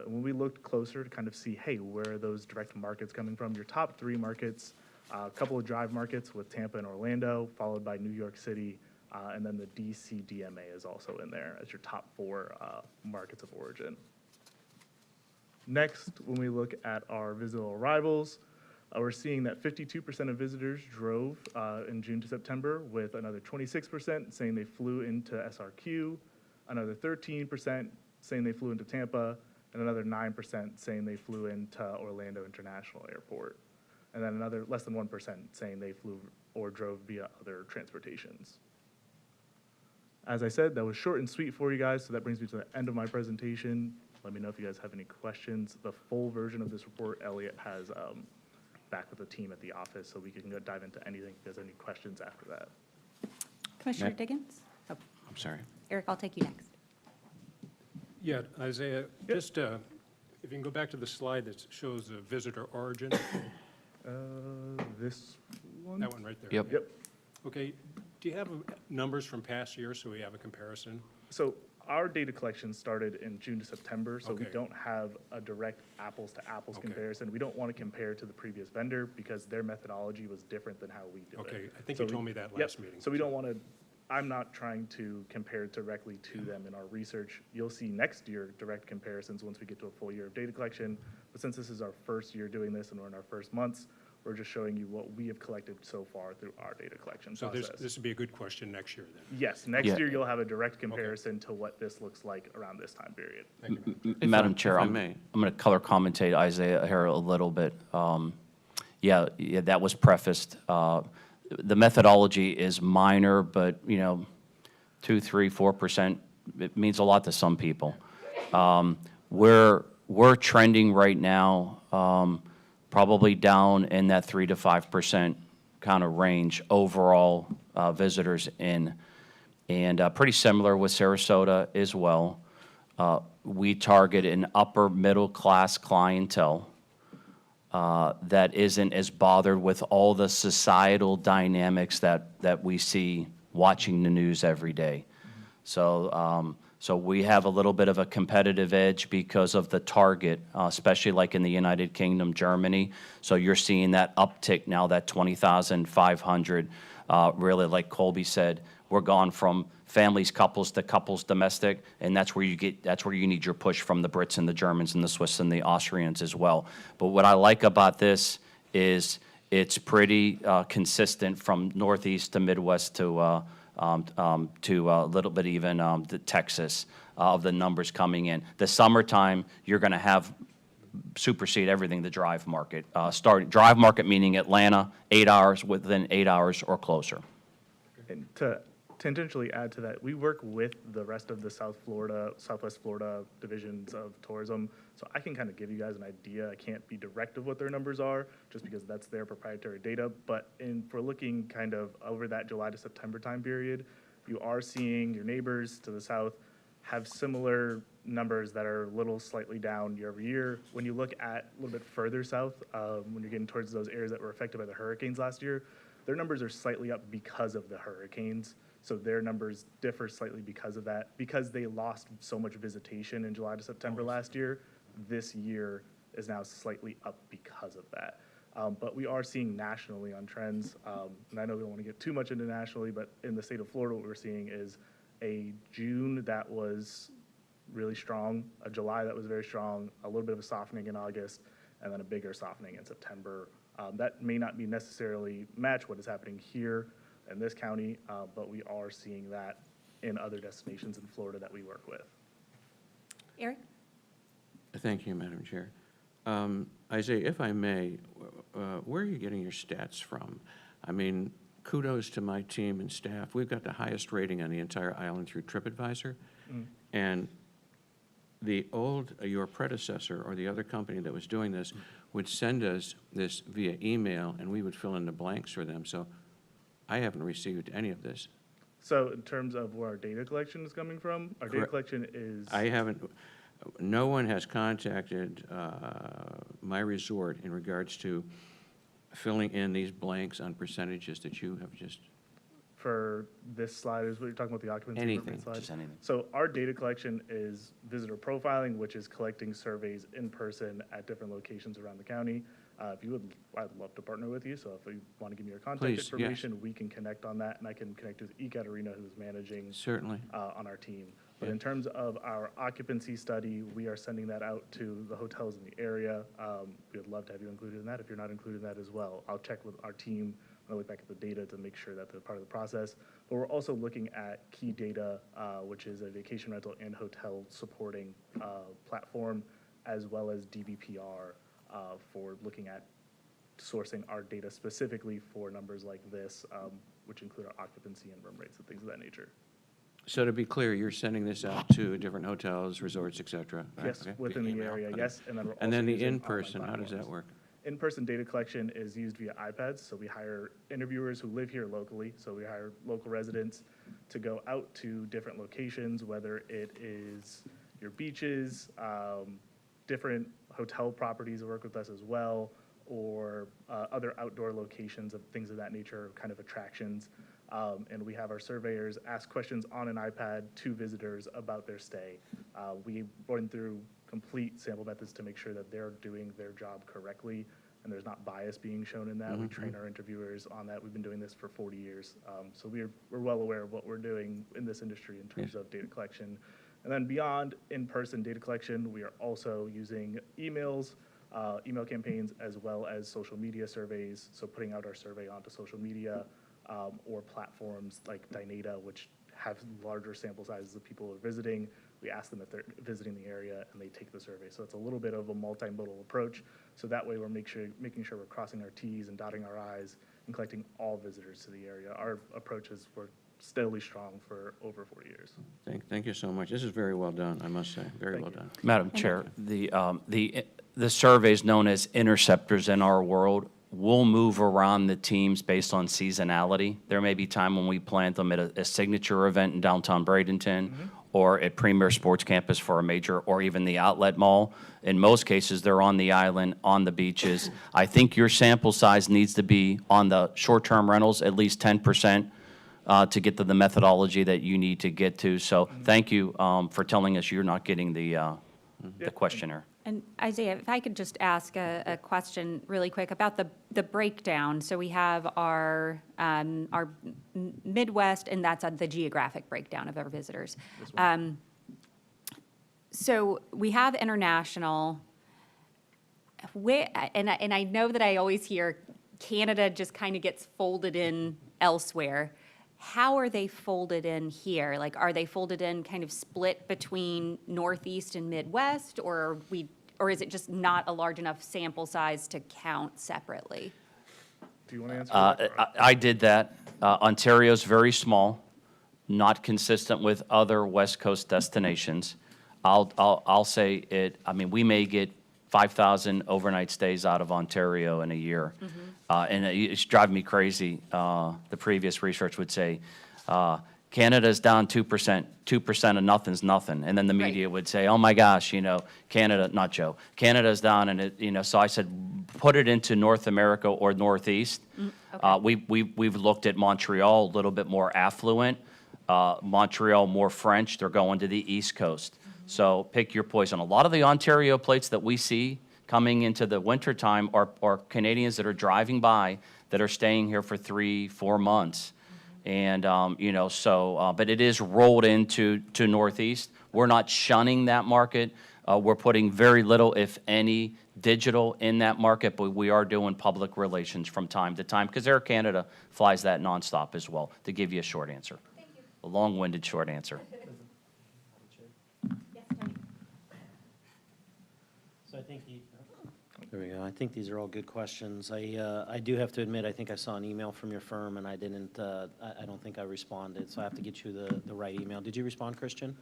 When we looked closer to kind of see, hey, where are those direct markets coming from? Your top 3 markets, a couple of drive markets with Tampa and Orlando, followed by New York City, and then the DC DMA is also in there as your top 4 markets of origin. Next, when we look at our visitor arrivals, we're seeing that 52% of visitors drove in June to September, with another 26% saying they flew into SRQ, another 13% saying they flew into Tampa, and another 9% saying they flew into Orlando International Airport. And then another less than 1% saying they flew or drove via other transportations. As I said, that was short and sweet for you guys, so that brings me to the end of my presentation. Let me know if you guys have any questions. The full version of this report, Elliot has back with the team at the office, so we can go dive into anything if you guys have any questions after that. Commissioner Matt? Diggins? Oh, I'm sorry. Eric, I'll take you next. Yeah, Isaiah, just if you can go back to the slide that shows the visitor origin, This one? that one right there. Yep. Yep. Okay, do you have numbers from past years so we have a comparison? So Our data collection started in June to September, so we Okay. don't have a direct apples-to-apples Okay. comparison. We don't want to compare to the previous vendor because their methodology was different than how we do it. Okay, I think So you we- told me that yep, last meeting. So we don't want to, I'm not trying to compare directly to them in our research. You'll see next year direct comparisons once we get to a full year of data collection. But since this is our first year doing this and we're in our first months, we're just showing you what we have collected so far through our data collection So process. this would be a good question next year then. Yes, next Yeah. year you'll have a direct comparison to what this looks like around this time period. Thank you, Madam Chair. Madam if Chair, I I'm may. going to color commentate Isaiah here a little bit. Yeah, that was prefaced. The methodology is minor, but, 2, 3, 4%, it means a lot to some people. We're trending right now, probably down in that 3 to 5% kind of range overall visitors in. And pretty similar with Sarasota as well. We target an upper middle-class clientele that isn't as bothered with all the societal dynamics that we see watching the news every day. So we have a little bit of a competitive edge because of the target, especially like in the United Kingdom, Germany. So you're seeing that uptick now, that 20,500. Really, like Colby said, we're gone from families, couples to couples domestic, and that's where you need your push from the Brits and the Germans and the Swiss and the Austrians as well. But what I like about this is it's pretty consistent from Northeast to Midwest to a little bit even the Texas of the numbers coming in. The summertime, you're going to have supersede everything the drive market. Drive market meaning Atlanta, 8 hours, within 8 hours or closer. And to intentionally add to that, we work with the rest of the Southwest Florida divisions of tourism. So I can kind of give you guys an idea. I can't be direct of what their numbers are just because that's their proprietary data. But if we're looking kind of over that July to September time period, you are seeing your neighbors to the south have similar numbers that are a little slightly down year over year. When you look at a little bit further south, when you're getting towards those areas that were affected by the hurricanes last year, their numbers are slightly up because of the hurricanes. So their numbers differ slightly because of that. Because they lost so much visitation in July to September last year, this year is now slightly up because of that. But we are seeing nationally on trends, and I know we don't want to get too much into nationally, but in the state of Florida, what we're seeing is a June that was really strong, a July that was very strong, a little bit of a softening in August, and then a bigger softening in September. That may not be necessarily match what is happening here in this county, but we are seeing that in other destinations in Florida that we work with. Eric? Thank you, Madam Chair. Isaiah, if I may, where are you getting your stats from? I mean, kudos to my team and staff. We've got the highest rating on the entire island through TripAdvisor. And your predecessor or the other company that was doing this would send us this via email, and we would fill in the blanks for them. So I haven't received any of this. So in terms of where our data collection is coming from, our data Correct. collection is. No one has contacted my resort in regards to filling in these blanks on percentages that you have just, For this slide, is what you're talking about, the occupancy rate Anything, slide? just anything. So our data collection is visitor profiling, which is collecting surveys in person at different locations around the county. If you would, I'd love to partner with you, so if you want to give me your contact Please, yes. information, we can connect on that, and I can connect with Ekaterina, who's managing certainly. on our team. But Yeah. in terms of our occupancy study, we are sending that out to the hotels in the area. We would love to have you included in that. If you're not included in that as well, I'll check with our team when I look back at the data to make sure that they're part of the process. But we're also looking at key data, which is a vacation rental and hotel supporting platform, as well as DBPR for looking at sourcing our data specifically for numbers like this, which include our occupancy and room rates and things of that nature. So to be clear, you're sending this out to different hotels, resorts, et cetera? right? Yes, Okay. within the Email. area, Okay. yes, and then we're also And then the using online in-person, how does that platforms. work? In-person data collection is used via iPads, so we hire interviewers who live here locally, so we hire local residents to go out to different locations, whether it is your beaches, different hotel properties that work with us as well, or other outdoor locations of things of that nature, kind of attractions. And we have our surveyors ask questions on an iPad to visitors about their stay. We run through complete sample methods to make sure that they're doing their job correctly and there's not bias being shown in that. We train our interviewers on that. We've been doing this for 40 years. So we're well aware of what we're doing in this industry in terms of data collection. And then beyond in-person data collection, we are also using emails, email campaigns, as well as social media surveys. So putting out our survey onto social media or platforms like Dynata, which have larger sample sizes of people who are visiting. We ask them if they're visiting the area, and they take the survey. So it's a little bit of a multimodal approach. So that way, we're making sure we're crossing our T's and dotting our I's and collecting all visitors to the area. Our approaches were steadily strong for over 40 years. Thank you so much. This is very well done, I must say, very well done. Madam Chair, the surveys known as interceptors in our world will move around the teams based on seasonality. There may be time when we plant them at a signature event in downtown Bradenton or at Premier Sports Campus for a major, or even the Outlet Mall. In most cases, they're on the island, on the beaches. I think your sample size needs to be on the short-term rentals, at least 10%. To get to the methodology that you need to get to. So thank you for telling us you're not getting the questionnaire. And Isaiah, if I could just ask a question really quick about the breakdown. So we have our Midwest, and that's the geographic breakdown of our visitors. So we have international, and I know that I always hear Canada just kind of gets folded in elsewhere. How are they folded in here? Like, are they folded in kind of split between Northeast and Midwest, or is it just not a large enough sample size to count separately? Do you want to answer that? I did that. Ontario's very small, not consistent with other West Coast destinations. I'll say it, I mean, we may get 5,000 overnight stays out of Ontario in a year. And it's driving me crazy. The previous research would say, Canada's down 2%, 2% of nothing's nothing. And then the media would say, oh my gosh, Canada, not Joe, Canada's down. And so I said, put it into North America or Northeast. We've looked at Montreal, a little bit more affluent. Montreal, more French. They're going to the East Coast. So pick your poison. A lot of the Ontario plates that we see coming into the wintertime are Canadians that are driving by that are staying here for 3-4 months. And, but it is rolled into Northeast. We're not shunning that market. We're putting very little, if any, digital in that market, but we are doing public relations from time to time because Air Canada flies that nonstop as well, to give you a short answer. Thank you. A long-winded short answer. So I think there we go. I think these are all good questions. I do have to admit, I think I saw an email from your firm, and I didn't. I don't think I responded, so I have to get you the right email. Did you respond, Christian?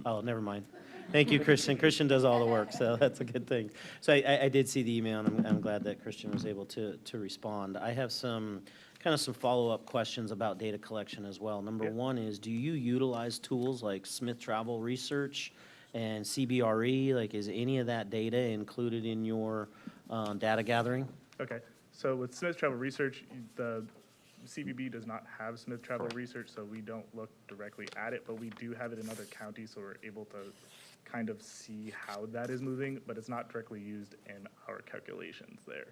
Oh, never mind. Thank you, Christian. Christian does all the work, so that's a good thing. So I did see the email, and I'm glad that Christian was able to respond. I have some follow-up questions about data collection as well. Number one is, do you utilize tools like Smith Travel Research and CBRE? Like, is any of that data included in your data gathering? Okay, so with Smith Travel Research, the CBB does not have Smith Travel Research, so we don't look directly at it, but we do have it in other counties, so we're able to kind of see how that is moving, but it's not directly used in our calculations there.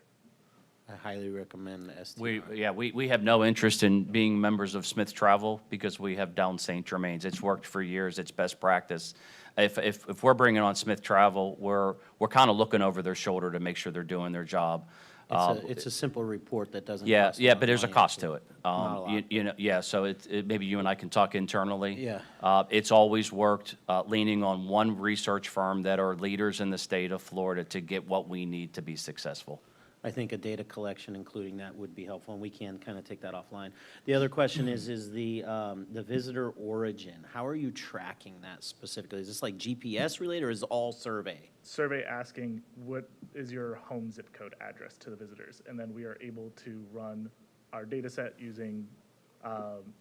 I highly recommend STR. We have no interest in being members of Smith Travel because we have down St. Germain's. It's worked for years. It's best practice. If we're bringing on Smith Travel, we're kind of looking over their shoulder to make sure they're doing their job. It's a simple report that doesn't Yeah, cost a yeah, lot of but there's a money, cost actually. to it. Not a lot. Yeah, so maybe you and I can talk internally. Yeah. It's always worked leaning on one research firm that are leaders in the state of Florida to get what we need to be successful. I think a data collection, including that, would be helpful, and we can kind of take that offline. The other question is the visitor origin. How are you tracking that specifically? Is this like GPS related, or is it all survey? Survey asking what is your home zip code address to the visitors, and then we are able to run our data set using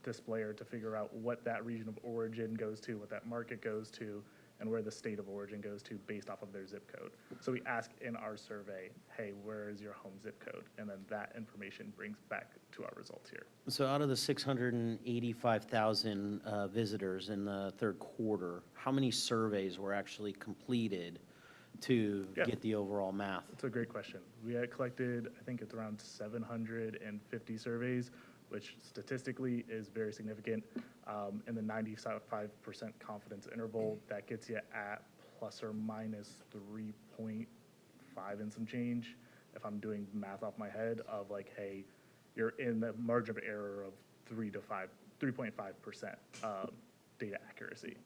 Displayer to figure out what that region of origin goes to, what that market goes to, and where the state of origin goes to based off of their zip code. So we ask in our survey, hey, where is your home zip code? And then that information brings back to our results here. So out of the 685,000 visitors in the third quarter, how many surveys were actually completed to Yeah. get the overall math? That's a great question. We had collected, I think it's around 750 surveys, which statistically is very significant. In the 95% confidence interval, that gets you at plus or minus 3.5 and some change. If I'm doing math off my head of like, hey, you're in the margin of error of 3.5% data accuracy,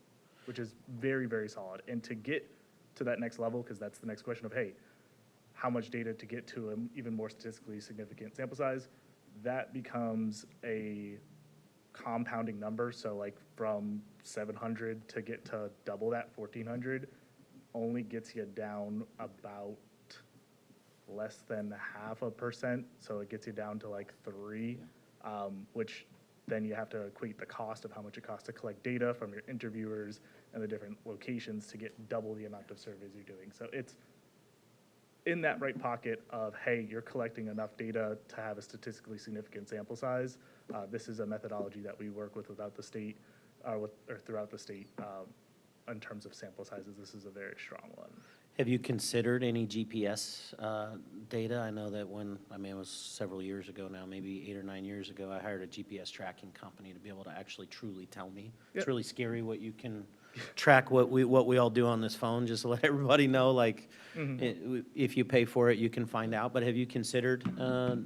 which is very, very solid. And to get to that next level, because that's the next question of, hey, how much data to get to an even more statistically significant sample size, that becomes a compounding number. So like from 700 to get to double that, 1,400, only gets you down about less than 0.5%. So it gets you down to like 3, which then you have to equate the cost of how much it costs to collect data from your interviewers and the different locations to get double the amount of surveys you're doing. So it's in that right pocket of, hey, you're collecting enough data to have a statistically significant sample size. This is a methodology that we work with without the state, or throughout the state in terms of sample sizes. This is a very strong one. Have you considered any GPS data? I know that it was several years ago now, maybe 8 or 9 years ago, I hired a GPS tracking company to be able to actually truly tell me. Yep. It's really scary what you can track, what we all do on this phone, just to let everybody know, like, if you pay for it, you can find out. But have you considered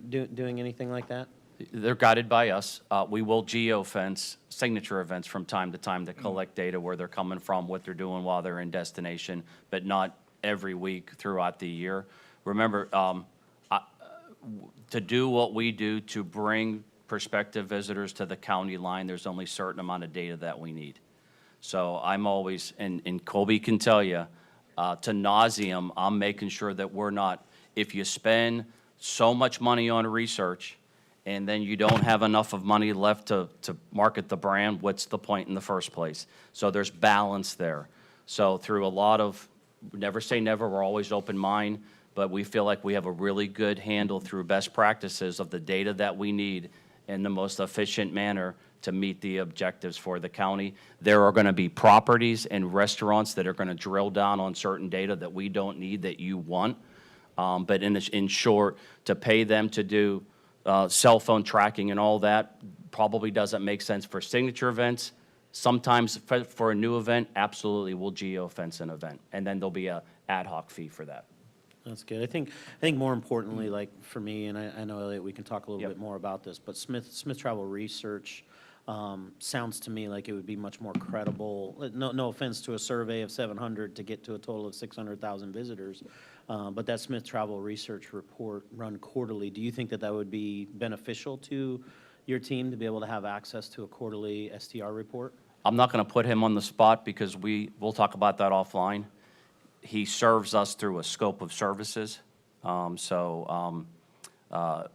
doing anything like that? They're guided by us. We will geofence signature events from time to time to collect data where they're coming from, what they're doing while they're in destination, but not every week throughout the year. Remember, to do what we do to bring prospective visitors to the county line, there's only a certain amount of data that we need. So I'm always, and Colby can tell you, to nauseam, I'm making sure that we're not, if you spend so much money on research and then you don't have enough of money left to market the brand, what's the point in the first place? So there's balance there. So through a lot of, never say never, we're always open mind, but we feel like we have a really good handle through best practices of the data that we need in the most efficient manner to meet the objectives for the county. There are going to be properties and restaurants that are going to drill down on certain data that we don't need that you want. But in short, to pay them to do cell phone tracking and all that probably doesn't make sense for signature events. Sometimes for a new event, absolutely, we'll geofence an event, and then there'll be a ad hoc fee for that. That's good. I think more importantly, like for me, and I know, Elliot, we can talk a little Yep. bit more about this, but Smith Travel Research sounds to me like it would be much more credible. No offense to a survey of 700 to get to a total of 600,000 visitors, but that Smith Travel Research report run quarterly, do you think that would be beneficial to your team to be able to have access to a quarterly STR report? I'm not going to put him on the spot because we'll talk about that offline. He serves us through a scope of services. There are a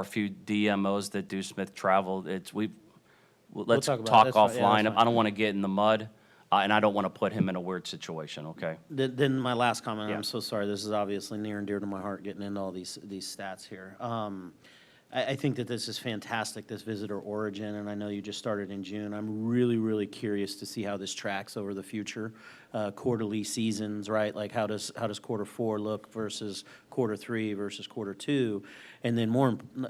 few DMOs that do Smith Travel. Let's talk about it. talk That's fine. Yeah, offline. that's I don't want to get in the mud, and I don't want to put him in a weird situation, okay? Then my last comment, Yeah. I'm so sorry, this is obviously near and dear to my heart, getting into all these stats here. I think that this is fantastic, this visitor origin, and I know you just started in June. I'm really, really curious to see how this tracks over the future. Quarterly seasons, right? Like how does quarter 4 look versus quarter 3 versus quarter 2? And then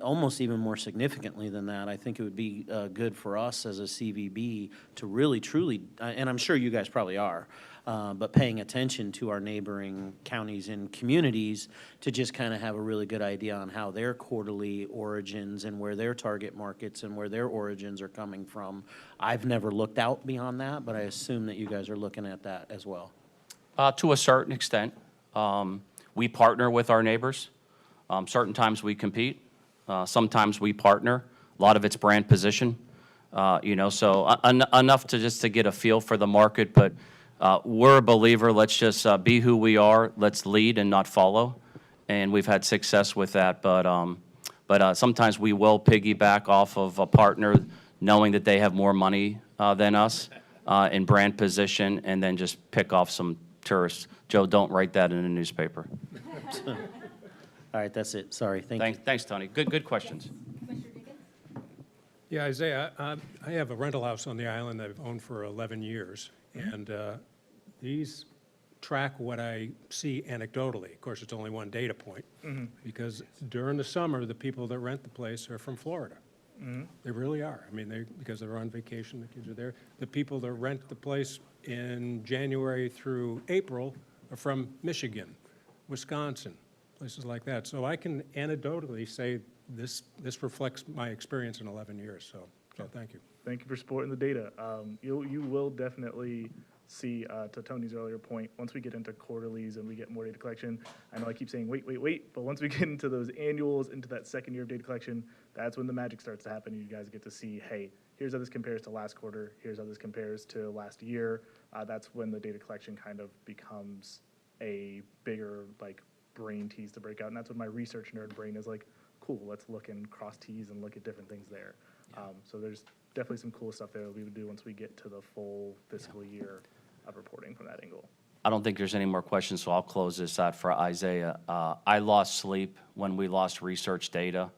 almost even more significantly than that, I think it would be good for us as a CVB to really, truly, and I'm sure you guys probably are, but paying attention to our neighboring counties and communities to just kind of have a really good idea on how their quarterly origins and where their target markets and where their origins are coming from. I've never looked out beyond that, but I assume that you guys are looking at that as well. To a certain extent. We partner with our neighbors. Certain times we compete. Sometimes we partner. A lot of it's brand position. So enough to get a feel for the market, but we're a believer, let's just be who we are, let's lead and not follow, and we've had success with that, but sometimes we will piggyback off of a partner knowing that they have more money than us, in brand position, and then just pick off some tourists. Joe, don't write that in the newspaper. All right, that's it. Sorry, thank you. Thanks, Tony. Good questions. Yeah, Isaiah, I have a rental house on the island that I've owned for 11 years, and these track what I see anecdotally. Of course, it's only one data point, because during the summer, the people that rent the place are from Florida. They really are. I mean, because they're on vacation, the kids are there. The people that rent the place in January through April are from Michigan, Wisconsin, places like that. So I can anecdotally say this reflects my experience in 11 years, so thank you. Thank you for supporting the data. You will definitely see, to Tony's earlier point, once we get into quarterlies and we get more data collection, I know I keep saying wait, but once we get into those annuals, into that second year of data collection, that's when the magic starts to happen. You guys get to see, hey, here's how this compares to last quarter, here's how this compares to last year. That's when the data collection kind of becomes a bigger, like, brain tease to break out, and that's when my research nerd brain is like, cool, let's look and cross T's and look at different things there. So there's definitely some cool stuff there that we would do once we get to the full fiscal year of reporting from that angle. I don't think there's any more questions, so I'll close this out for Isaiah. I lost sleep when we lost research data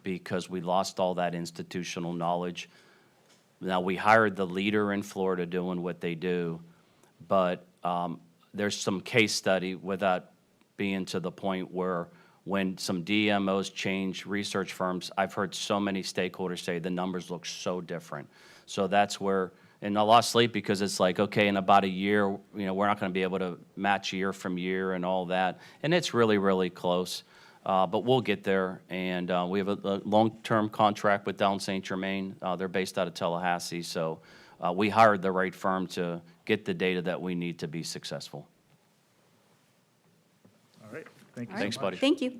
because we lost all that institutional knowledge. Now, we hired the leader in Florida doing what they do, but there's some case study without being to the point where when some DMOs change research firms, I've heard so many stakeholders say the numbers look so different. So that's where, and I lost sleep because it's like, okay, in about a year, we're not going to be able to match year from year and all that. And it's really, really close. But we'll get there. And we have a long-term contract with Down St. Germain. They're based out of Tallahassee. So we hired the right firm to get the data that we need to be successful. All right, thank you. Thanks, so buddy. much. Thank you.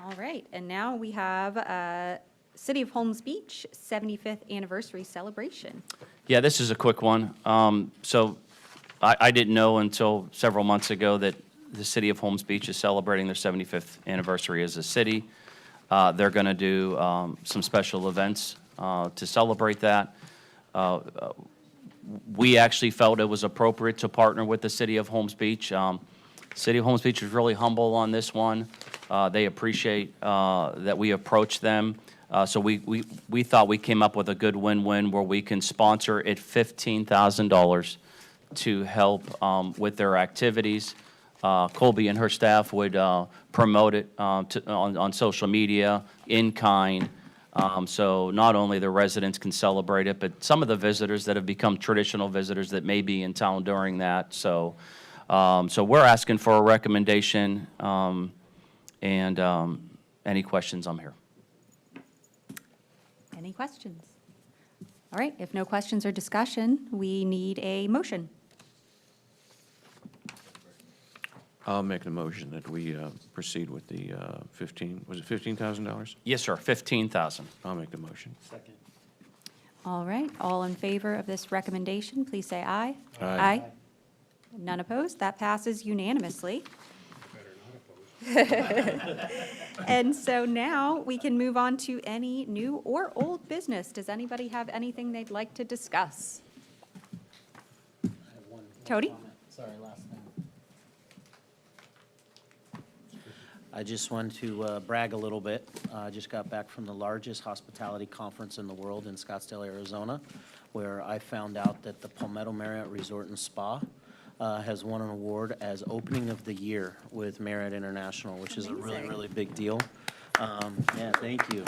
All right, and now we have City of Holmes Beach 75th Anniversary Celebration. Yeah, this is a quick one. So I didn't know until several months ago that the City of Holmes Beach is celebrating their 75th anniversary as a city. They're going to do some special events to celebrate that. We actually felt it was appropriate to partner with the City of Holmes Beach. City of Holmes Beach was really humble on this one. They appreciate that we approached them. So we thought we came up with a good win-win where we can sponsor it $15,000 to help with their activities. Colby and her staff would promote it on social media, in kind. So not only the residents can celebrate it, but some of the visitors that have become traditional visitors that may be in town during that. So we're asking for a recommendation, and any questions, I'm here. Any questions? All right, if no questions or discussion, we need a motion. I'll make the motion that we proceed with the was it $15,000? Yes, sir, 15,000. I'll make the motion. Second. All right, all in favor of this recommendation, please say aye. Aye. None opposed? That passes unanimously. And so now we can move on to any new or old business. Does anybody have anything they'd like to discuss? Tony? Sorry, last thing. I just want to brag a little bit. I just got back from the largest hospitality conference in the world in Scottsdale, Arizona, where I found out that the Palmetto Marriott Resort and Spa has won an award as Opening of the Year with Marriott International, which is a really, Amazing. really big deal. Yeah, thank you.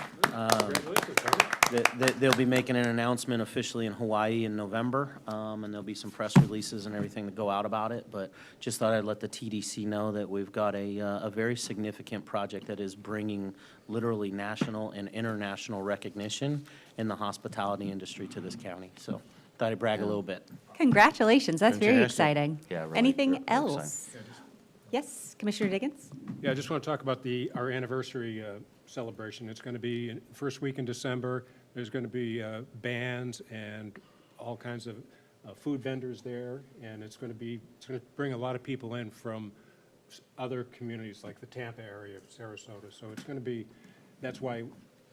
They'll be making an announcement officially in Hawaii in November, and there'll be some press releases and everything that go out about it. But just thought I'd let the TDC know that we've got a very significant project that is bringing literally national and international recognition in the hospitality industry to this county. So thought I'd brag a little bit. Congratulations, that's very Fantastic. exciting. Yeah, really, Anything really else? Yes, Commissioner Diggins? Yeah, I just want to talk about our anniversary celebration. It's going to be in first week in December. There's going to be bands and all kinds of food vendors there, and it's going to bring a lot of people in from other communities like the Tampa area, Sarasota. So it's going to be, that's why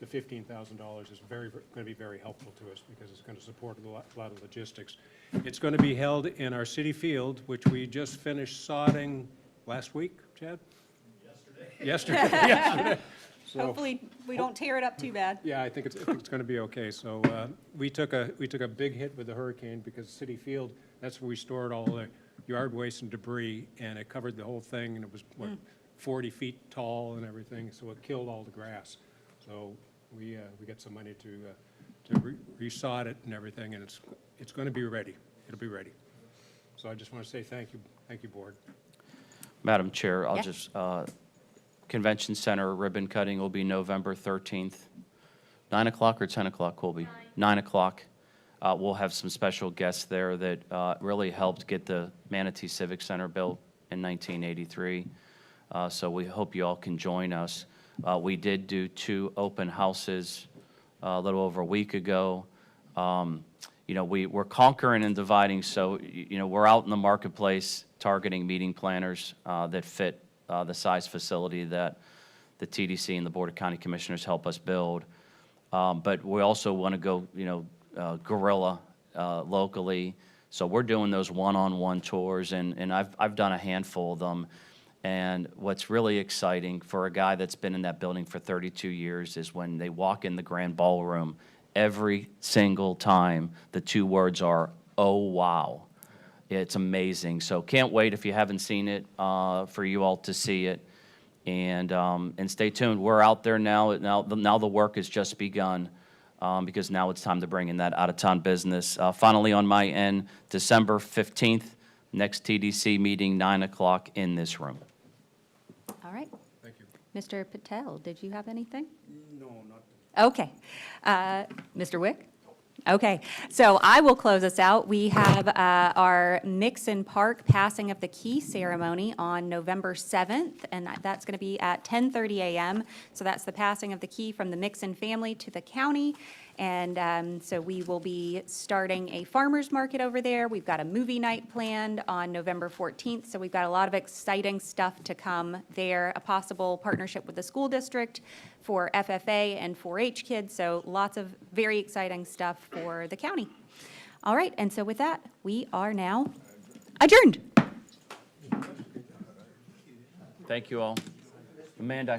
the $15,000 is going to be very helpful to us because it's going to support a lot of logistics. It's going to be held in our city field, which we just finished sodding last week, Chad? Yesterday. So, Hopefully, we don't tear it up too bad. yeah, I think it's going to be okay. So we took a big hit with the hurricane because City Field, that's where we stored all the yard waste and debris, and it covered the whole thing, and it was, 40 feet tall and everything, so it killed all the grass. So we got some money to resod it and everything, and it's going to be ready. It'll be ready. So I just want to say thank you, board. Madam Chair, I'll Yeah. just, Convention Center ribbon cutting will be November 13th. 9 o'clock or 10 o'clock, Colby? 9 o'clock. We'll have some special guests there that really helped get the Manatee Civic Center built in 1983. So we hope you all can join us. We did do 2 open houses a little over a week ago. You know, we're conquering and dividing, so, you know, we're out in the marketplace targeting meeting planners that fit the size facility that the TDC and the Board of County Commissioners help us build. But we also want to go, you know, guerrilla locally. So we're doing those one-on-one tours, and I've done a handful of them. And what's really exciting for a guy that's been in that building for 32 years is when they walk in the grand ballroom, every single time the 2 words are, "Oh, wow." It's amazing. So can't wait, if you haven't seen it, for you all to see it. And stay tuned. We're out there now. Now the work has just begun, because now it's time to bring in that out-of-town business. Finally, on my end, December 15th, next TDC meeting, 9 o'clock in this room. All right. Thank you. Mr. Patel, did you have anything? No, not. Okay. Mr. Wick? Okay, so I will close us out. We have our Mixon Park Passing of the Key ceremony on November 7th, and that's going to be at 10:30 a.m. So that's the passing of the key from the Mixon family to the county. And so we will be starting a farmer's market over there. We've got a movie night planned on November 14th, so we've got a lot of exciting stuff to come there. A possible partnership with the school district for FFA and 4-H kids, so lots of very exciting stuff for the county. All right, and so with that, we are now adjourned. Thank you all. Amanda,